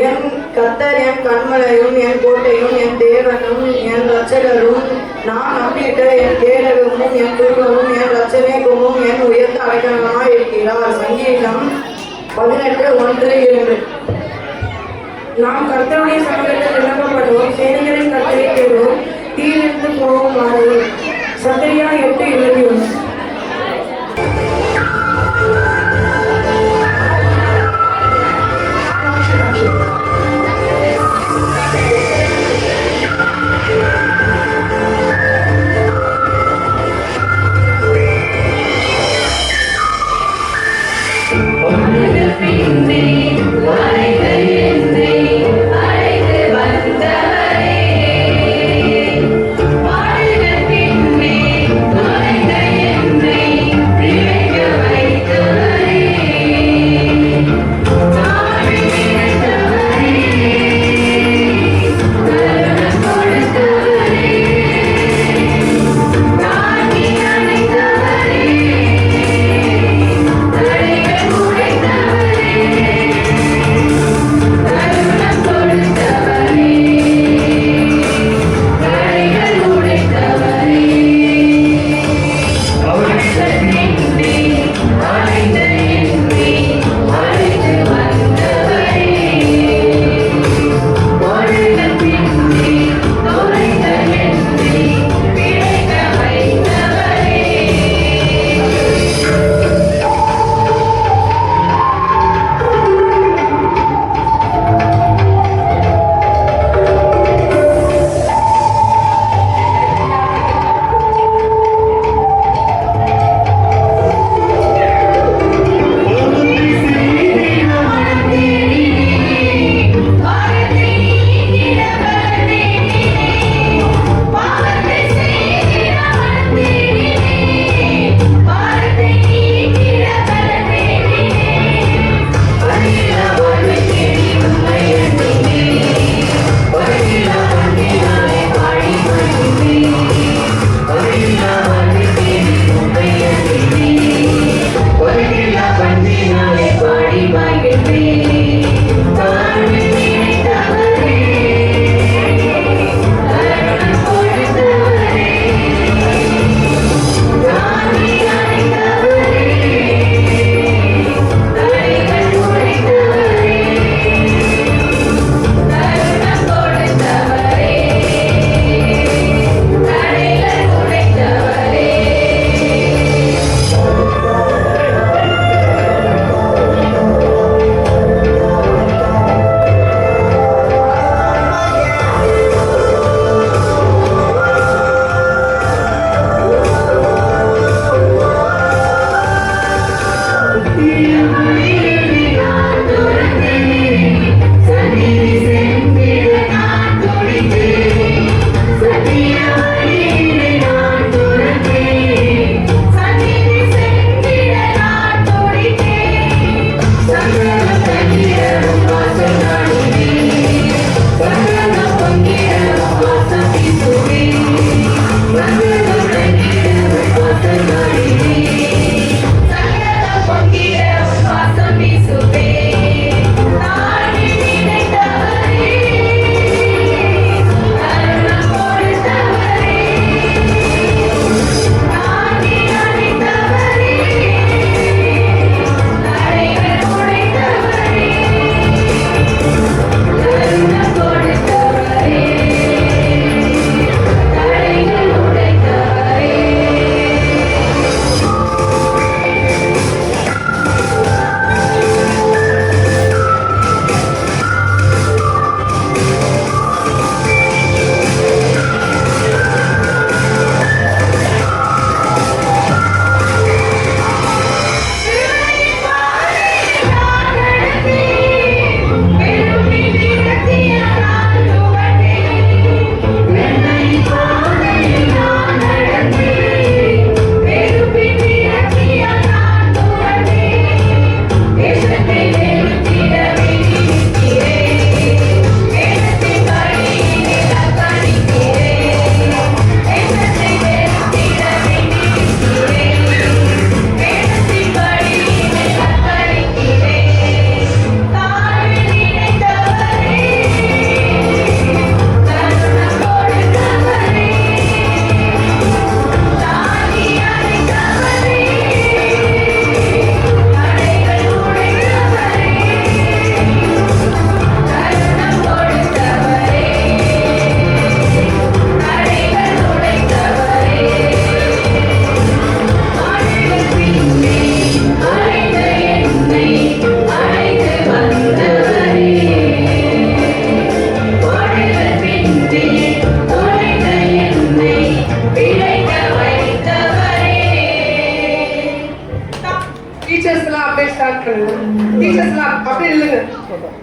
என் கர்த்தர் என் கண்மலையும் என் கோட்டையும் என் தேவனும் என் ரட்சகரும் நான் நம்பிட்ட என் கேடகமும் என் துருகமும் என் ரட்சனைக்குமும் என் உயர்ந்த அடைக்கலமாய் இருக்கிறார். சங்கீதம் 18:1-2. நாம் கர்த்தருடைய சமூகத்தில் விளக்கப்படுவோம், சேனைகளின் கர்த்தரை கேள்வோம், தீயிலிருந்து போகும் மாறுவோம். சகரியா 8:21. இருங்க